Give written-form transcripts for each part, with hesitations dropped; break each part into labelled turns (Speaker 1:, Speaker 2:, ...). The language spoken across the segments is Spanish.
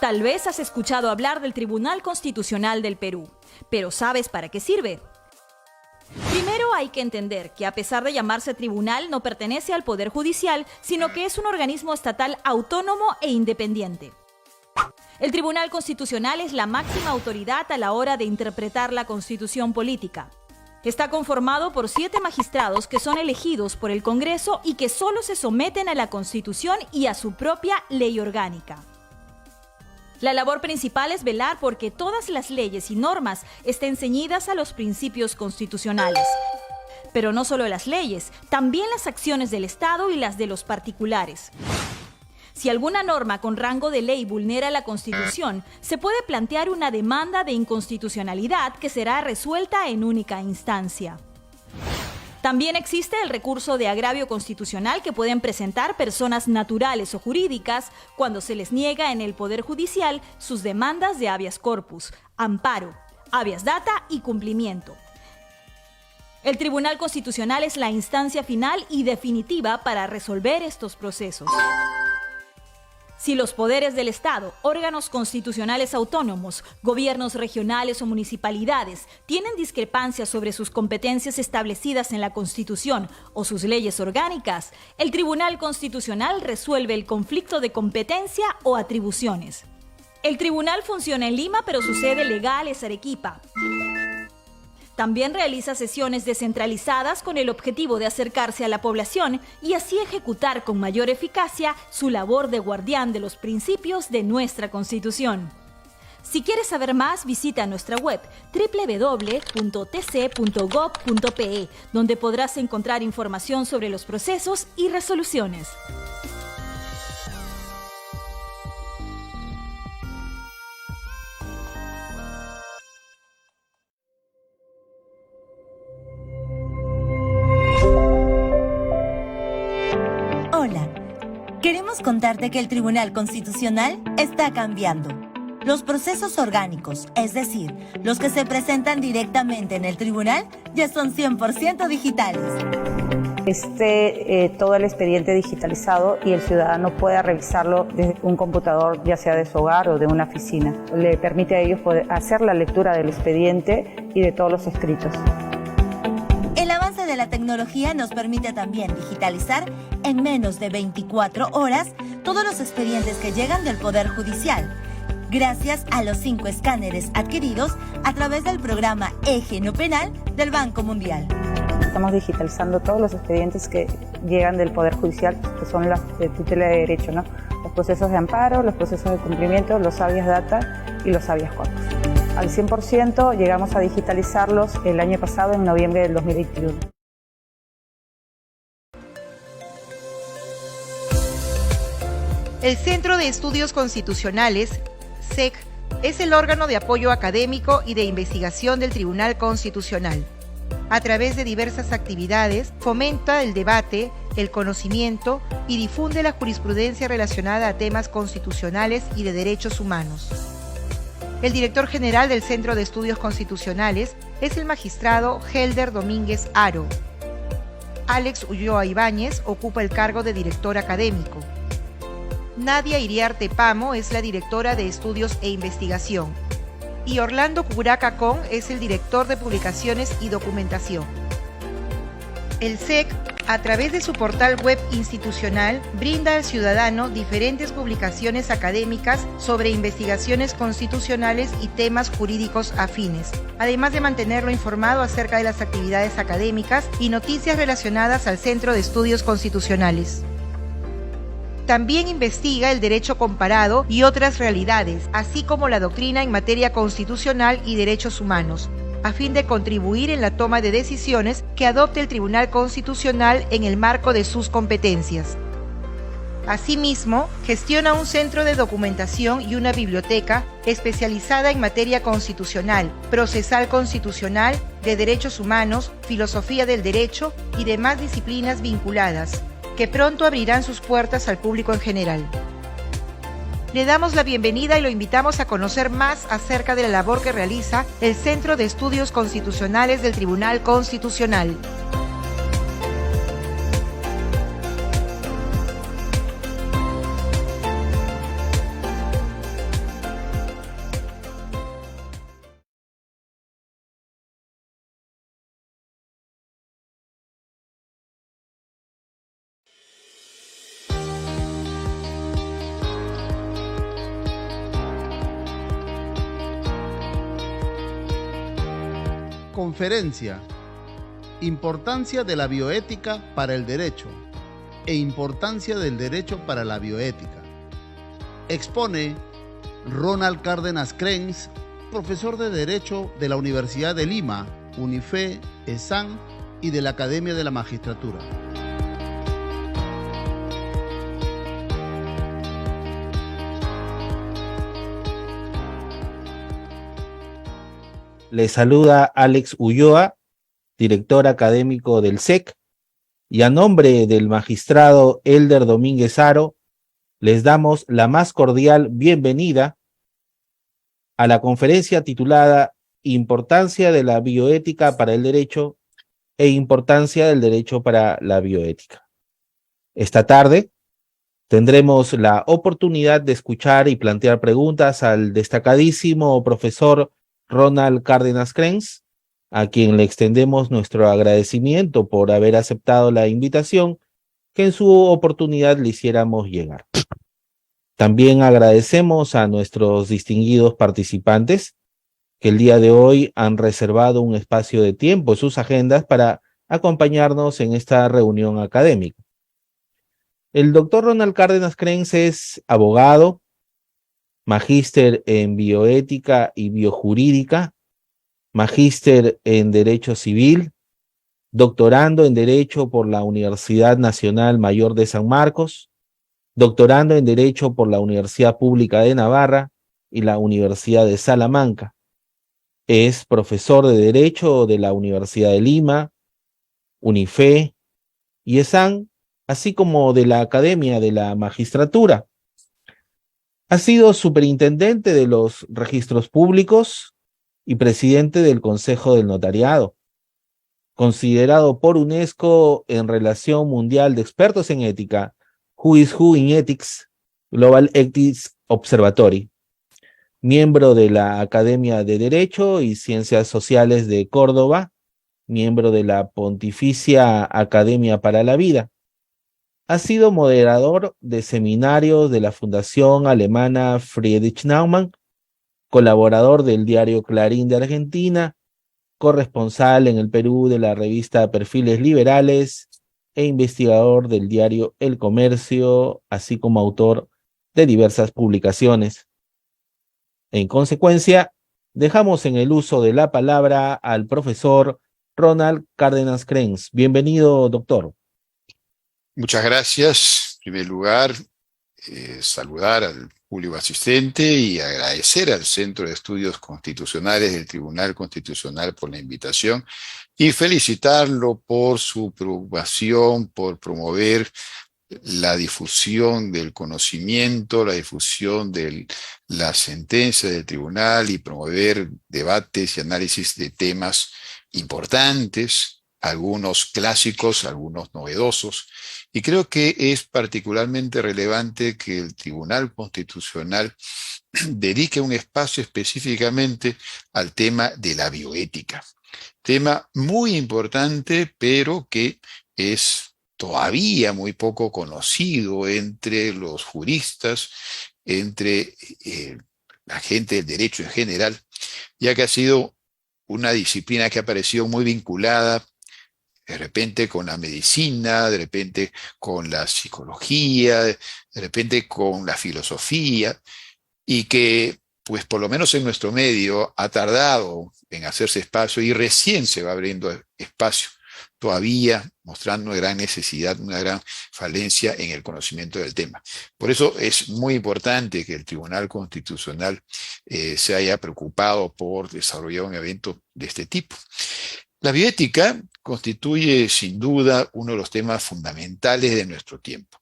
Speaker 1: Tal vez has escuchado hablar del Tribunal Constitucional del Perú, pero ¿sabes para qué sirve? Primero hay que entender que a pesar de llamarse tribunal no pertenece al Poder Judicial, sino que es un organismo estatal autónomo e independiente. El Tribunal Constitucional es la máxima autoridad a la hora de interpretar la Constitución política. Está conformado por 7 magistrados que son elegidos por el Congreso y que solo se someten a la Constitución y a su propia ley orgánica. La labor principal es velar porque todas las leyes y normas estén ceñidas a los principios constitucionales. Pero no solo las leyes, también las acciones del Estado y las de los particulares. Si alguna norma con rango de ley vulnera la Constitución, se puede plantear una demanda de inconstitucionalidad que será resuelta en única instancia. También existe el recurso de agravio constitucional que pueden presentar personas naturales o jurídicas cuando se les niega en el Poder Judicial sus demandas de habeas corpus, amparo, habeas data y cumplimiento. El Tribunal Constitucional es la instancia final y definitiva para resolver estos procesos. Si los poderes del Estado, órganos constitucionales autónomos, gobiernos regionales o municipalidades tienen discrepancias sobre sus competencias establecidas en la Constitución o sus leyes orgánicas, el Tribunal Constitucional resuelve el conflicto de competencia o atribuciones. El tribunal funciona en Lima, pero su sede legal es Arequipa. También realiza sesiones descentralizadas con el objetivo de acercarse a la población y así ejecutar con mayor eficacia su labor de guardián de los principios de nuestra Constitución. Si quieres saber más, visita nuestra web www.tc.gov.pe, donde podrás encontrar información sobre los procesos y resoluciones.
Speaker 2: Hola, queremos contarte que el Tribunal Constitucional está cambiando. Los procesos orgánicos, es decir, los que se presentan directamente en el tribunal, ya son 100% digitales.
Speaker 3: Todo el expediente digitalizado y el ciudadano pueda revisarlo desde un computador, ya sea de su hogar o de una oficina. Le permite a ellos poder hacer la lectura del expediente y de todos los escritos.
Speaker 2: El avance de la tecnología nos permite también digitalizar en menos de 24 horas todos los expedientes que llegan del Poder Judicial, gracias a los 5 escáneres adquiridos a través del programa Eje No Penal del Banco Mundial.
Speaker 3: Estamos digitalizando todos los expedientes que llegan del Poder Judicial, que son las de tutela de derecho, ¿no? Los procesos de amparo, los procesos de cumplimiento, los habeas data y los habeas corpus. Al 100% llegamos a digitalizarlos el año pasado, en noviembre del 2021.
Speaker 4: El Centro de Estudios Constitucionales, CEC, es el órgano de apoyo académico y de investigación del Tribunal Constitucional. A través de diversas actividades, fomenta el debate, el conocimiento y difunde la jurisprudencia relacionada a temas constitucionales y de derechos humanos. El director general del Centro de Estudios Constitucionales es el magistrado Helder Domínguez Haro. Alex Ulloa Ibáñez ocupa el cargo de director académico. Nadia Iriarte Pamo es la directora de Estudios e Investigación. Y Orlando Curaca Con es el director de Publicaciones y Documentación. El CEC, a través de su portal web institucional, brinda al ciudadano diferentes publicaciones académicas sobre investigaciones constitucionales y temas jurídicos afines, además de mantenerlo informado acerca de las actividades académicas y noticias relacionadas al Centro de Estudios Constitucionales. También investiga el derecho comparado y otras realidades, así como la doctrina en materia constitucional y derechos humanos, a fin de contribuir en la toma de decisiones que adopte el Tribunal Constitucional en el marco de sus competencias. Asimismo, gestiona un centro de documentación y una biblioteca especializada en materia constitucional, procesal constitucional, de derechos humanos, filosofía del derecho y demás disciplinas vinculadas, que pronto abrirán sus puertas al público en general. Le damos la bienvenida y lo invitamos a conocer más acerca de la labor que realiza el Centro de Estudios Constitucionales del Tribunal Constitucional.
Speaker 5: Conferencia: Importancia de la bioética para el derecho e importancia del derecho para la bioética. Expone Ronald Cárdenas Crens, profesor de Derecho de la Universidad de Lima, UNIFE, ESAN y de la Academia de la Magistratura.
Speaker 6: Le saluda Alex Ulloa, director académico del SEC, y a nombre del magistrado Elder Domínguez Haro, les damos la más cordial bienvenida a la conferencia titulada Importancia de la bioética para el derecho e importancia del derecho para la bioética. Esta tarde tendremos la oportunidad de escuchar y plantear preguntas al destacadísimo profesor Ronald Cárdenas Crens, a quien le extendemos nuestro agradecimiento por haber aceptado la invitación que en su oportunidad le hiciéramos llegar. También agradecemos a nuestros distinguidos participantes que el día de hoy han reservado un espacio de tiempo en sus agendas para acompañarnos en esta reunión académica. El doctor Ronald Cárdenas Crens es abogado, magíster en bioética y biojurídica, magíster en Derecho Civil, doctorando en Derecho por la Universidad Nacional Mayor de San Marcos, doctorando en Derecho por la Universidad Pública de Navarra y la Universidad de Salamanca. Es profesor de Derecho de la Universidad de Lima, UNIFE y ESAN, así como de la Academia de la Magistratura. Ha sido superintendente de los registros públicos y presidente del Consejo del Notariado, considerado por UNESCO en Relación Mundial de Expertos en Ética, Who is Who in Ethics, Global Ethics Observatory, miembro de la Academia de Derecho y Ciencias Sociales de Córdoba, miembro de la Pontificia Academia para la Vida. Ha sido moderador de seminarios de la Fundación Alemana Friedrich Naumann, colaborador del diario Clarín de Argentina, corresponsal en el Perú de la revista Perfiles Liberales e investigador del diario El Comercio, así como autor de diversas publicaciones. En consecuencia, dejamos en el uso de la palabra al profesor Ronald Cárdenas Crens. Bienvenido, doctor.
Speaker 7: Muchas gracias. En primer lugar, saludar al público asistente y agradecer al Centro de Estudios Constitucionales del Tribunal Constitucional por la invitación y felicitarlo por su preocupación por promover la difusión del conocimiento, la difusión de la sentencia del tribunal y promover debates y análisis de temas importantes, algunos clásicos, algunos novedosos. Y creo que es particularmente relevante que el Tribunal Constitucional dedique un espacio específicamente al tema de la bioética. Tema muy importante, pero que es todavía muy poco conocido entre los juristas, entre la gente del derecho en general, ya que ha sido una disciplina que ha aparecido muy vinculada de repente con la medicina, de repente con la psicología, de repente con la filosofía, y que, pues por lo menos en nuestro medio, ha tardado en hacerse espacio y recién se va abriendo espacio, todavía mostrando una gran necesidad, una gran falencia en el conocimiento del tema. Por eso es muy importante que el Tribunal Constitucional se haya preocupado por desarrollar un evento de este tipo. La bioética constituye sin duda uno de los temas fundamentales de nuestro tiempo.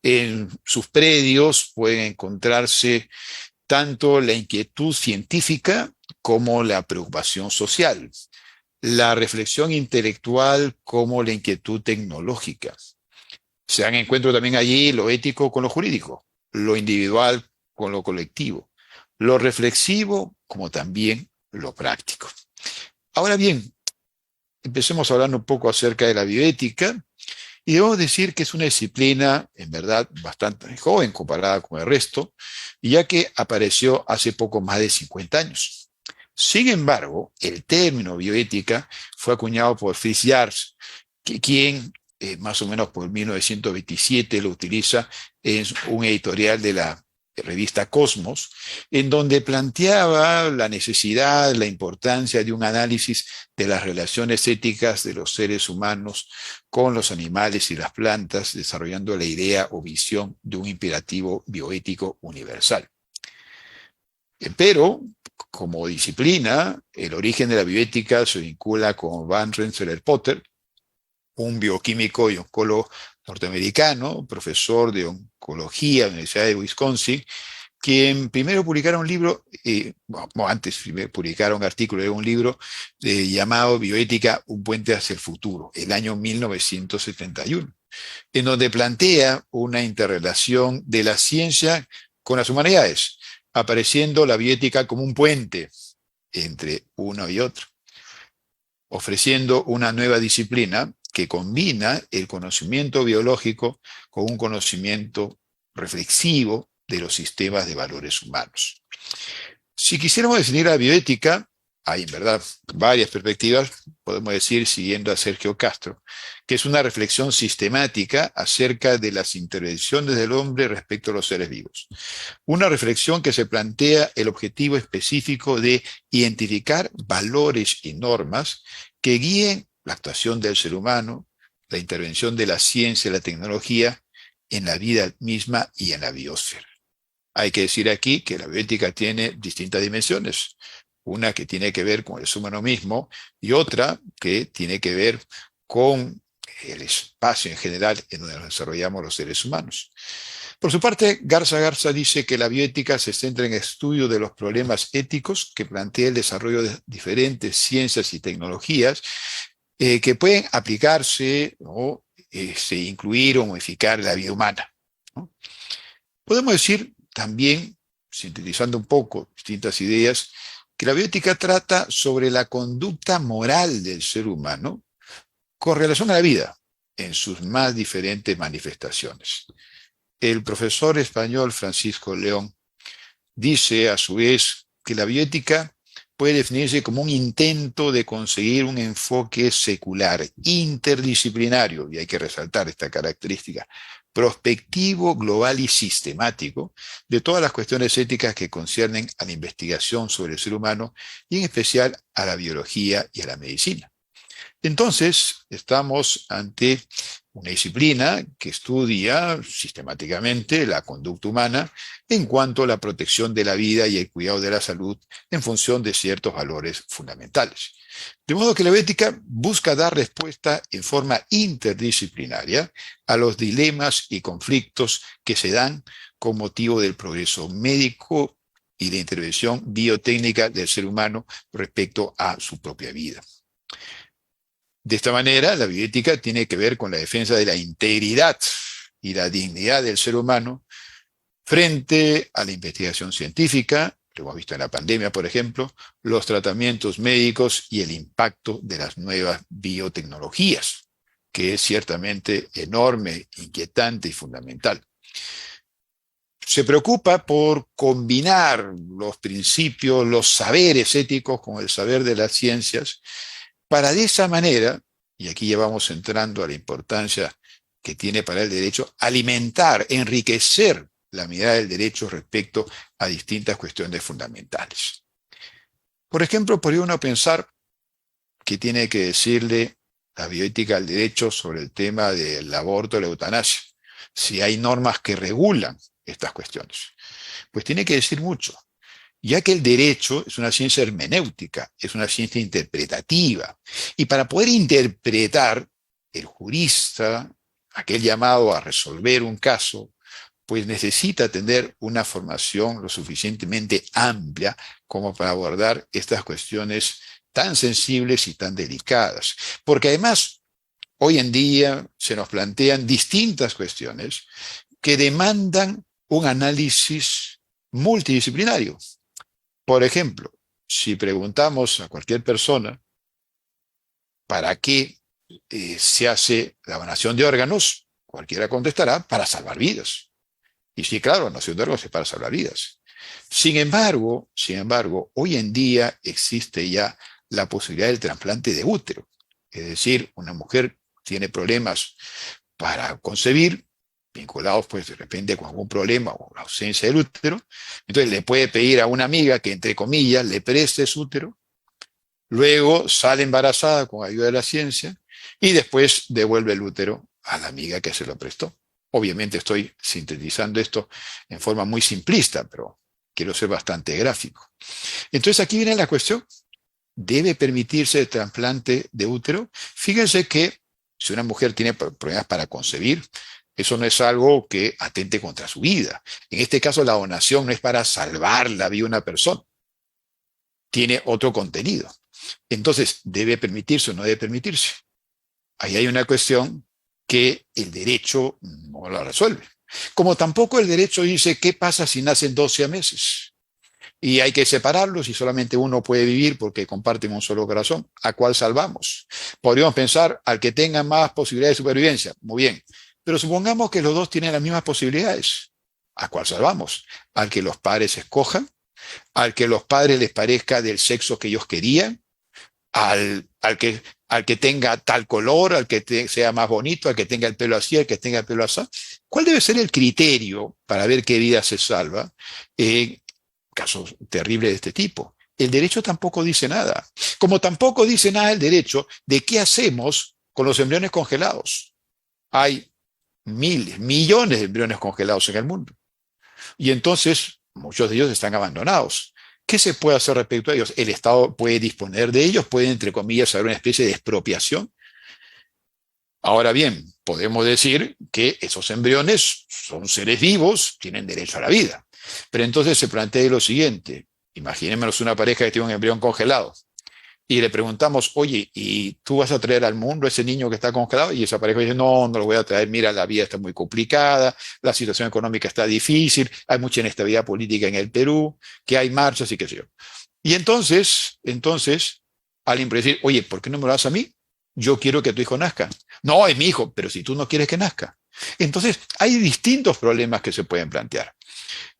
Speaker 7: En sus predios pueden encontrarse tanto la inquietud científica como la preocupación social, la reflexión intelectual como la inquietud tecnológica. Se dan encuentro también allí lo ético con lo jurídico, lo individual con lo colectivo, lo reflexivo como también lo práctico. Ahora bien, empecemos hablando un poco acerca de la bioética y debemos decir que es una disciplina en verdad bastante joven comparada con el resto, ya que apareció hace poco más de 50 años. Sin embargo, el término bioética fue acuñado por Fritz Jars, quien más o menos por 1927 lo utiliza en un editorial de la revista Cosmos, en donde planteaba la necesidad, la importancia de un análisis de las relaciones éticas de los seres humanos con los animales y las plantas, desarrollando la idea o visión de un imperativo bioético universal. Pero, como disciplina, el origen de la bioética se vincula con Van Rensselaer-Potter, un bioquímico y oncólogo norteamericano, profesor de oncología en la Universidad de Wisconsin, quien primero publicaron un libro, primero publicaron un artículo de un libro llamado Bioética, un puente hacia el futuro, el año 1971, en donde plantea una interrelación de la ciencia con las humanidades, apareciendo la bioética como un puente entre uno y otro, ofreciendo una nueva disciplina que combina el conocimiento biológico con un conocimiento reflexivo de los sistemas de valores humanos. Si quisiéramos definir la bioética, hay en verdad varias perspectivas, podemos decir, siguiendo a Sergio Castro, que es una reflexión sistemática acerca de las intervenciones del hombre respecto a los seres vivos. Una reflexión que se plantea el objetivo específico de identificar valores y normas que guíen la actuación del ser humano, la intervención de la ciencia y la tecnología en la vida misma y en la biosfera. Hay que decir aquí que la bioética tiene distintas dimensiones. Una que tiene que ver con el ser humano mismo y otra que tiene que ver con el espacio en general en donde nos desarrollamos los seres humanos. Por su parte, Garza dice que la bioética se centra en el estudio de los problemas éticos que plantea el desarrollo de diferentes ciencias y tecnologías que pueden aplicarse o incluir o modificar la vida humana, ¿no? Podemos decir también, sintetizando un poco distintas ideas, que la bioética trata sobre la conducta moral del ser humano con relación a la vida en sus más diferentes manifestaciones. El profesor español Francisco León dice a su vez que la bioética puede definirse como un intento de conseguir un enfoque secular, interdisciplinario, y hay que resaltar esta característica, prospectivo, global y sistemático de todas las cuestiones éticas que conciernen a la investigación sobre el ser humano y en especial a la biología y a la medicina. Entonces, estamos ante una disciplina que estudia sistemáticamente la conducta humana en cuanto a la protección de la vida y el cuidado de la salud en función de ciertos valores fundamentales. De modo que la bioética busca dar respuesta en forma interdisciplinaria a los dilemas y conflictos que se dan con motivo del progreso médico y la intervención biotécnica del ser humano respecto a su propia vida. De esta manera, la bioética tiene que ver con la defensa de la integridad y la dignidad del ser humano frente a la investigación científica, lo hemos visto en la pandemia, por ejemplo, los tratamientos médicos y el impacto de las nuevas biotecnologías, que es ciertamente enorme, inquietante y fundamental. Se preocupa por combinar los principios, los saberes éticos con el saber de las ciencias, para de esa manera, y aquí ya vamos entrando a la importancia que tiene para el derecho, alimentar, enriquecer la mirada del derecho respecto a distintas cuestiones fundamentales. Por ejemplo, podría uno pensar que tiene que decirle la bioética al derecho sobre el tema del aborto y la eutanasia, si hay normas que regulan estas cuestiones. Pues tiene que decir mucho, ya que el derecho es una ciencia hermenéutica, es una ciencia interpretativa. Y para poder interpretar, el jurista, aquel llamado a resolver un caso, pues necesita tener una formación lo suficientemente amplia como para abordar estas cuestiones tan sensibles y tan delicadas. Porque además, hoy en día se nos plantean distintas cuestiones que demandan un análisis multidisciplinario. Por ejemplo, si preguntamos a cualquier persona para qué se hace la donación de órganos, cualquiera contestará para salvar vidas. Y sí, claro, la donación de órganos es para salvar vidas. Sin embargo, hoy en día existe ya la posibilidad del trasplante de útero. Es decir, una mujer tiene problemas para concebir, vinculados pues de repente con algún problema o la ausencia del útero, entonces le puede pedir a una amiga que, entre comillas, le preste su útero, luego sale embarazada con ayuda de la ciencia y después devuelve el útero a la amiga que se lo prestó. Obviamente estoy sintetizando esto en forma muy simplista, pero quiero ser bastante gráfico. Entonces aquí viene la cuestión: ¿debe permitirse el trasplante de útero? Fíjense que si una mujer tiene problemas para concebir, eso no es algo que atente contra su vida. En este caso, la donación no es para salvar la vida de una persona. Tiene otro contenido. Entonces, ¿debe permitirse o no debe permitirse? Ahí hay una cuestión que el derecho no la resuelve. Como tampoco el derecho dice qué pasa si nacen 12 meses y hay que separarlos y solamente uno puede vivir porque comparten un solo corazón. ¿A cuál salvamos? Podríamos pensar al que tenga más posibilidades de supervivencia. Muy bien. Pero supongamos que los dos tienen las mismas posibilidades. ¿A cuál salvamos? Al que los padres escojan, al que los padres les parezca del sexo que ellos querían, al que tenga tal color, al que sea más bonito, al que tenga el pelo así, al que tenga el pelo así. ¿Cuál debe ser el criterio para ver qué vida se salva en casos terribles de este tipo? El derecho tampoco dice nada. Como tampoco dice nada el derecho de qué hacemos con los embriones congelados. Hay miles, millones de embriones congelados en el mundo. Y entonces muchos de ellos están abandonados. ¿Qué se puede hacer respecto a ellos? El Estado puede disponer de ellos, puede, entre comillas, haber una especie de expropiación. Ahora bien, podemos decir que esos embriones son seres vivos, tienen derecho a la vida. Pero entonces se plantea lo siguiente: imaginémonos una pareja que tiene un embrión congelado y le preguntamos, oye, ¿y tú vas a traer al mundo a ese niño que está congelado? Y esa pareja dice, no, no lo voy a traer, mira, la vida está muy complicada, la situación económica está difícil, hay mucha inestabilidad política en el Perú, que hay marchas y qué sé yo. Y entonces, alguien puede decir, oye, ¿por qué no me lo das a mí? Yo quiero que tu hijo nazca. No, es mi hijo, pero si tú no quieres que nazca. Entonces, hay distintos problemas que se pueden plantear.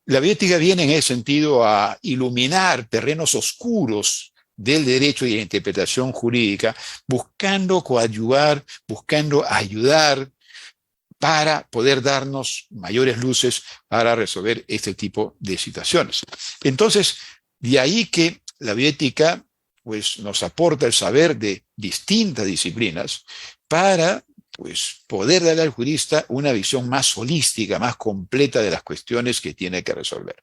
Speaker 7: La bioética viene en ese sentido a iluminar terrenos oscuros del derecho y de la interpretación jurídica, buscando coadyuvar, buscando ayudar para poder darnos mayores luces para resolver este tipo de situaciones. Entonces, de ahí que la bioética pues, nos aporta el saber de distintas disciplinas para pues, poder darle al jurista una visión más holística, más completa de las cuestiones que tiene que resolver.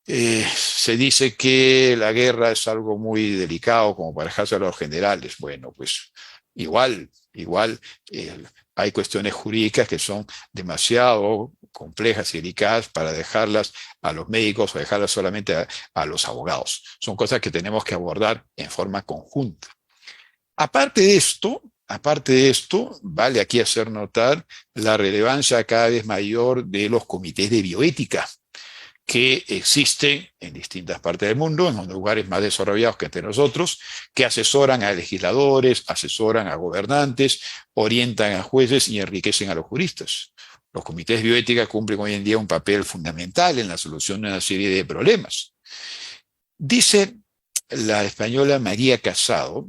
Speaker 7: Se dice que la guerra es algo muy delicado como para dejarse a los generales. Bueno, pues igual hay cuestiones jurídicas que son demasiado complejas y delicadas para dejarlas a los médicos o dejarlas solamente a los abogados. Son cosas que tenemos que abordar en forma conjunta. Aparte de esto, vale aquí hacer notar la relevancia cada vez mayor de los comités de bioética que existen en distintas partes del mundo, en los lugares más desarrollados que entre nosotros, que asesoran a legisladores, asesoran a gobernantes, orientan a jueces y enriquecen a los juristas. Los comités de bioética cumplen hoy en día un papel fundamental en la solución de una serie de problemas. Dice la española María Casado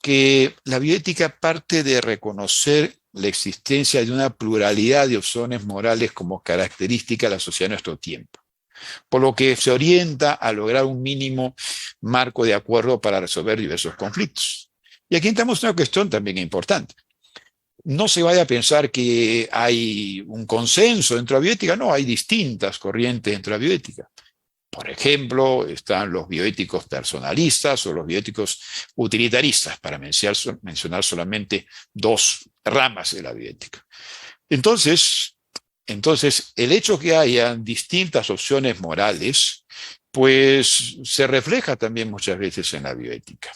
Speaker 7: que la bioética parte de reconocer la existencia de una pluralidad de opciones morales como característica de la sociedad de nuestro tiempo, por lo que se orienta a lograr un mínimo marco de acuerdo para resolver diversos conflictos. Y aquí entramos en una cuestión también importante. No se vaya a pensar que hay un consenso dentro de la bioética, no, hay distintas corrientes dentro de la bioética. Por ejemplo, están los bioéticos personalistas o los bioéticos utilitaristas, para mencionar solamente dos ramas de la bioética. Entonces, el hecho que haya distintas opciones morales, pues se refleja también muchas veces en la bioética.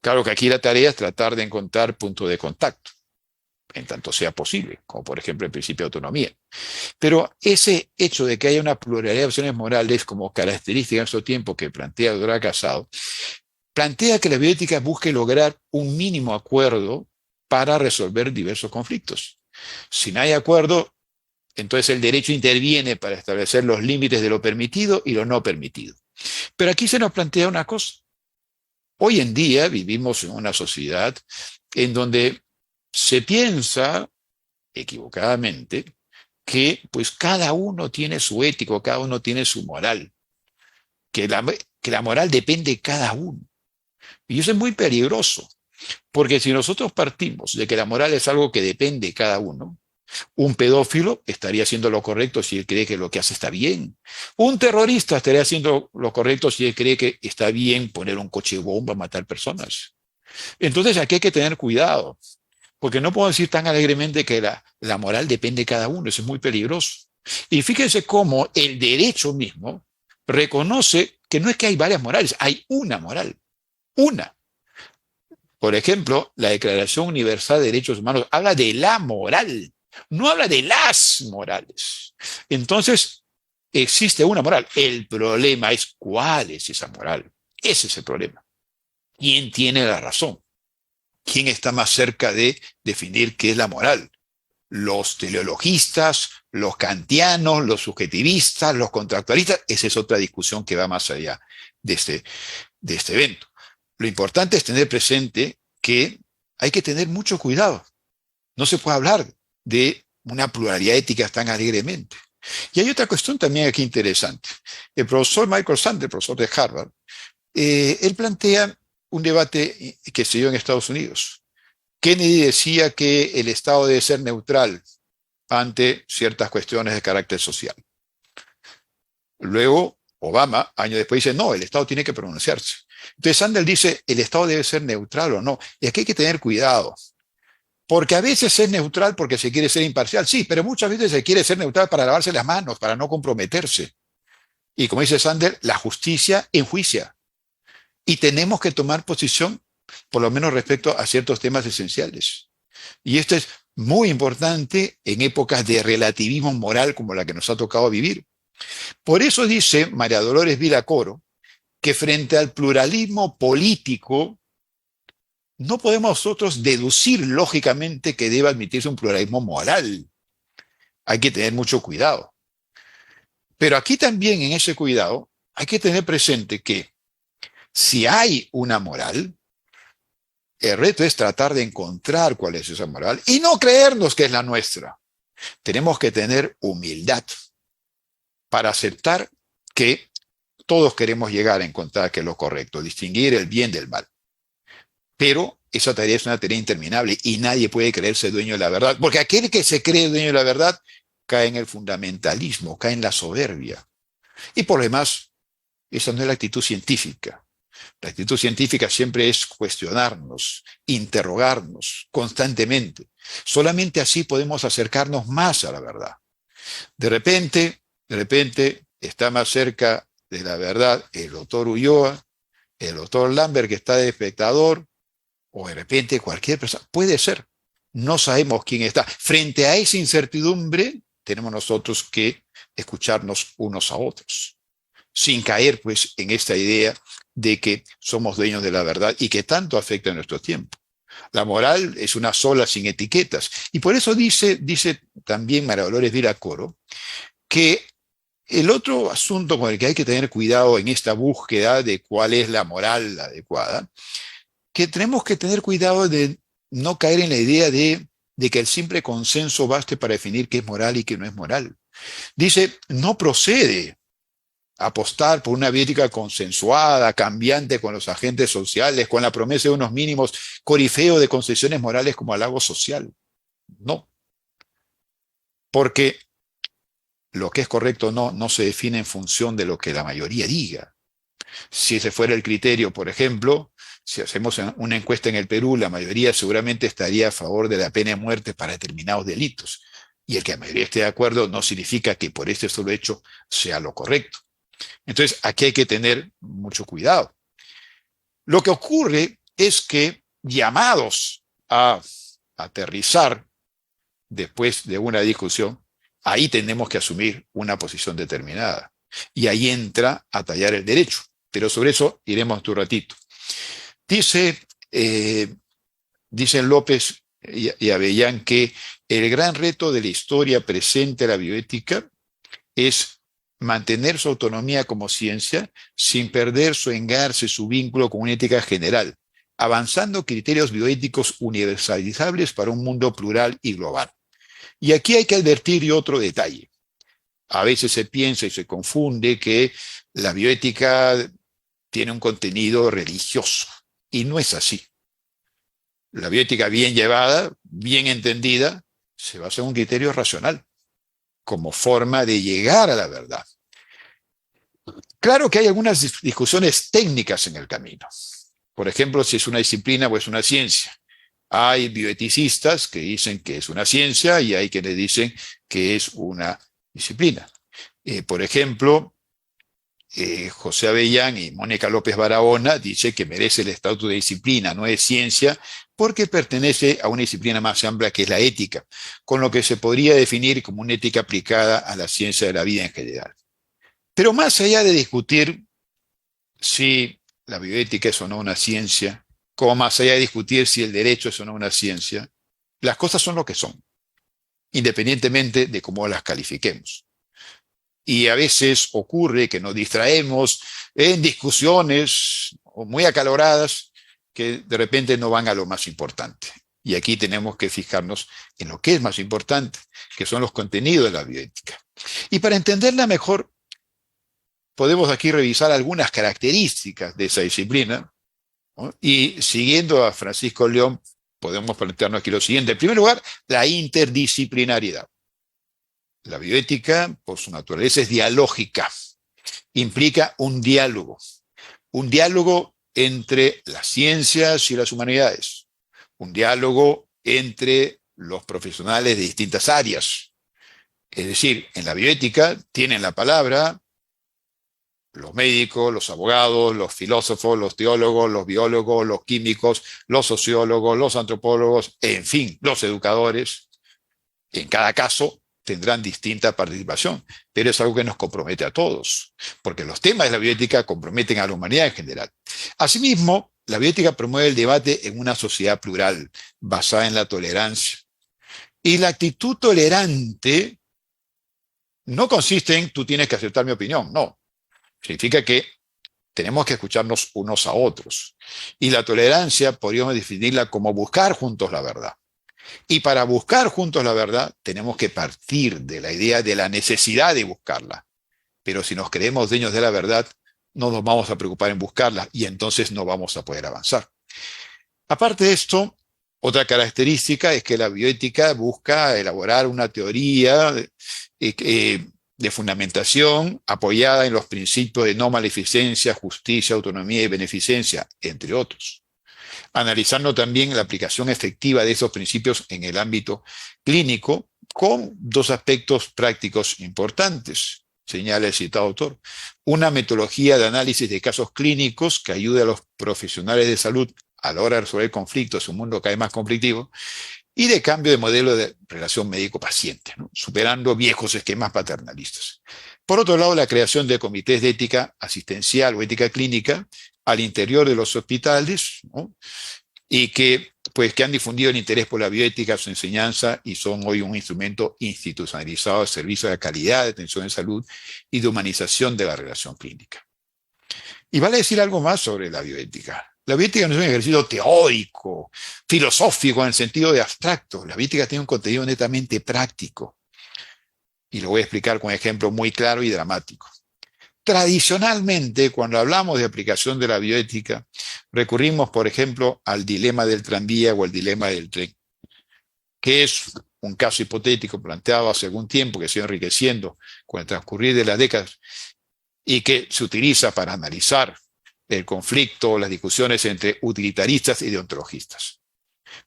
Speaker 7: Claro que aquí la tarea es tratar de encontrar puntos de contacto, en tanto sea posible, como por ejemplo el principio de autonomía. Pero ese hecho de que haya una pluralidad de opciones morales como característica en nuestro tiempo que plantea Dora Casado, plantea que la bioética busque lograr un mínimo acuerdo para resolver diversos conflictos. Si no hay acuerdo, Entonces el derecho interviene para establecer los límites de lo permitido y lo no permitido. Pero aquí se nos plantea una cosa. Hoy en día vivimos en una sociedad en donde se piensa, equivocadamente, que pues cada uno tiene su ético, cada uno tiene su moral, que la moral depende de cada uno. Y eso es muy peligroso, porque si nosotros partimos de que la moral es algo que depende de cada uno, un pedófilo estaría haciendo lo correcto si él cree que lo que hace está bien. Un terrorista estaría haciendo lo correcto si él cree que está bien poner un coche bomba a matar personas. Entonces aquí hay que tener cuidado, porque no puedo decir tan alegremente que la moral depende de cada uno, eso es muy peligroso. Y fíjense cómo el derecho mismo reconoce que no es que hay varias morales, hay una moral, una. Por ejemplo, la Declaración Universal de Derechos Humanos habla de la moral, no habla de las morales. Entonces, existe una moral. El problema es cuál es esa moral. Ese es el problema. ¿Quién tiene la razón? ¿Quién está más cerca de definir qué es la moral? Los teleologistas, los kantianos, los subjetivistas, los contractualistas. Esa es otra discusión que va más allá de este evento. Lo importante es tener presente que hay que tener mucho cuidado. No se puede hablar de una pluralidad ética tan alegremente. Y hay otra cuestión también aquí interesante. El profesor Michael Sandel, profesor de Harvard, él plantea un debate que se dio en Estados Unidos. Kennedy decía que el Estado debe ser neutral ante ciertas cuestiones de carácter social. Luego, Obama, años después, dice, no, el Estado tiene que pronunciarse. Entonces Sandel dice, el Estado debe ser neutral o no. Y aquí hay que tener cuidado. Porque a veces es neutral porque se quiere ser imparcial. Sí, pero muchas veces se quiere ser neutral para lavarse las manos, para no comprometerse. Y como dice Sandel, la justicia enjuicia. Y tenemos que tomar posición, por lo menos respecto a ciertos temas esenciales. Y esto es muy importante en épocas de relativismo moral como la que nos ha tocado vivir. Por eso dice María Dolores Vilacoro que frente al pluralismo político no podemos nosotros deducir lógicamente que debe admitirse un pluralismo moral. Hay que tener mucho cuidado. Pero aquí también en ese cuidado hay que tener presente que si hay una moral, el reto es tratar de encontrar cuál es esa moral y no creernos que es la nuestra. Tenemos que tener humildad para aceptar que todos queremos llegar a encontrar qué es lo correcto, distinguir el bien del mal. Pero esa tarea es una tarea interminable y nadie puede creerse dueño de la verdad, porque aquel que se cree dueño de la verdad cae en el fundamentalismo, cae en la soberbia. Y por lo demás, esa no es la actitud científica. La actitud científica siempre es cuestionarnos, interrogarnos constantemente. Solamente así podemos acercarnos más a la verdad. De repente, está más cerca de la verdad el doctor Ulloa, el doctor Lambert que está de espectador, o de repente cualquier persona. Puede ser. No sabemos quién está. Frente a esa incertidumbre, tenemos nosotros que escucharnos unos a otros, sin caer pues en esta idea de que somos dueños de la verdad y que tanto afecta a nuestro tiempo. La moral es una sola sin etiquetas. Y por eso dice también María Dolores Vilacoro que el otro asunto con el que hay que tener cuidado en esta búsqueda de cuál es la moral adecuada, que tenemos que tener cuidado de no caer en la idea de que el simple consenso baste para definir qué es moral y qué no es moral. Dice, no procede apostar por una ética consensuada, cambiante con los agentes sociales, con la promesa de unos mínimos corifeos de concesiones morales como halago social. No. Porque lo que es correcto no se define en función de lo que la mayoría diga. Si ese fuera el criterio, por ejemplo, si hacemos una encuesta en el Perú, la mayoría seguramente estaría a favor de la pena de muerte para determinados delitos. Y el que la mayoría esté de acuerdo no significa que por este solo hecho sea lo correcto. Entonces, aquí hay que tener mucho cuidado. Lo que ocurre es que llamados a aterrizar después de una discusión, ahí tenemos que asumir una posición determinada. Y ahí entra a tallar el derecho. Pero sobre eso iremos un ratito. Dice López y Avellán que el gran reto de la historia presente de la bioética es mantener su autonomía como ciencia sin perder su engarce, su vínculo con una ética general, avanzando criterios bioéticos universalizables para un mundo plural y global. Y aquí hay que advertir otro detalle. A veces se piensa y se confunde que la bioética tiene un contenido religioso, y no es así. La bioética bien llevada, bien entendida, se basa en un criterio racional, como forma de llegar a la verdad. Claro que hay algunas discusiones técnicas en el camino. Por ejemplo, si es una disciplina o es una ciencia. Hay bioeticistas que dicen que es una ciencia y hay quienes dicen que es una disciplina. Por ejemplo, José Avellán y Mónica López Barahona dicen que merece el estatus de disciplina, no es ciencia, porque pertenece a una disciplina más amplia que es la ética, con lo que se podría definir como una ética aplicada a la ciencia de la vida en general. Pero más allá de discutir si la bioética es o no una ciencia, como más allá de discutir si el derecho es o no una ciencia, las cosas son lo que son, independientemente de cómo las califiquemos. Y a veces ocurre que nos distraemos en discusiones muy acaloradas que de repente no van a lo más importante. Y aquí tenemos que fijarnos en lo que es más importante, que son los contenidos de la bioética. Y para entenderla mejor, podemos aquí revisar algunas características de esa disciplina, ¿no? Y siguiendo a Francisco León, podemos plantearnos aquí lo siguiente. En primer lugar, la interdisciplinariedad. La bioética, por su naturaleza, es dialógica. Implica un diálogo entre las ciencias y las humanidades, un diálogo entre los profesionales de distintas áreas. Es decir, en la bioética tienen la palabra los médicos, los abogados, los filósofos, los teólogos, los biólogos, los químicos, los sociólogos, los antropólogos, en fin, los educadores. En cada caso tendrán distinta participación, pero es algo que nos compromete a todos, porque los temas de la bioética comprometen a la humanidad en general. Asimismo, la bioética promueve el debate en una sociedad plural, basada en la tolerancia. Y la actitud tolerante no consiste en tú tienes que aceptar mi opinión, no. Significa que tenemos que escucharnos unos a otros. Y la tolerancia podríamos definirla como buscar juntos la verdad. Y para buscar juntos la verdad, tenemos que partir de la idea de la necesidad de buscarla. Pero si nos creemos dueños de la verdad, no nos vamos a preocupar en buscarla y entonces no vamos a poder avanzar. Aparte de esto, otra característica es que la bioética busca elaborar una teoría de fundamentación apoyada en los principios de no maleficencia, justicia, autonomía y beneficencia, entre otros. Analizando también la aplicación efectiva de esos principios en el ámbito clínico con dos aspectos prácticos importantes, señala el citado autor. Una metodología de análisis de casos clínicos que ayude a los profesionales de salud a la hora de resolver conflictos en un mundo cada vez más conflictivo, y de cambio de modelo de relación médico-paciente, ¿no? Superando viejos esquemas paternalistas. Por otro lado, la creación de comités de ética asistencial o ética clínica al interior de los hospitales, ¿no? Y que han difundido el interés por la bioética, su enseñanza, y son hoy un instrumento institucionalizado de servicio de calidad de atención en salud y de humanización de la relación clínica. Y vale decir algo más sobre la bioética. La bioética no es un ejercicio teórico, filosófico en el sentido de abstracto. La bioética tiene un contenido netamente práctico. Y lo voy a explicar con un ejemplo muy claro y dramático. Tradicionalmente, cuando hablamos de aplicación de la bioética, recurrimos, por ejemplo, al dilema del tranvía o el dilema del tren, que es un caso hipotético planteado hace algún tiempo, que se ha ido enriqueciendo con el transcurrir de las décadas y que se utiliza para analizar el conflicto, las discusiones entre utilitaristas y deontologistas.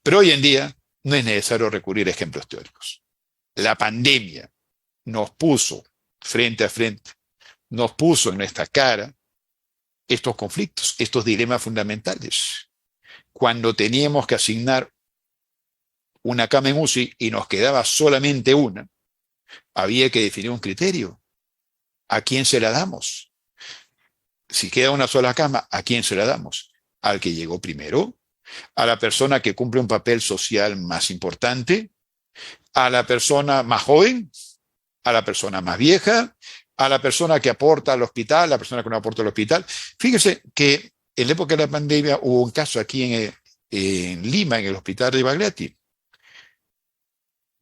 Speaker 7: Pero hoy en día no es necesario recurrir a ejemplos teóricos. La pandemia nos puso frente a frente, nos puso en nuestra cara estos conflictos, estos dilemas fundamentales. Cuando teníamos que asignar una cama en UCI y nos quedaba solamente una, había que definir un criterio. ¿A quién se la damos? Si queda una sola cama, ¿a quién se la damos? ¿Al que llegó primero a la persona que cumple un papel social más importante, a la persona más joven, a la persona más vieja, a la persona que aporta al hospital, a la persona que no aporta al hospital. Fíjese que en la época de la pandemia hubo un caso aquí en Lima, en el hospital de Bagliati.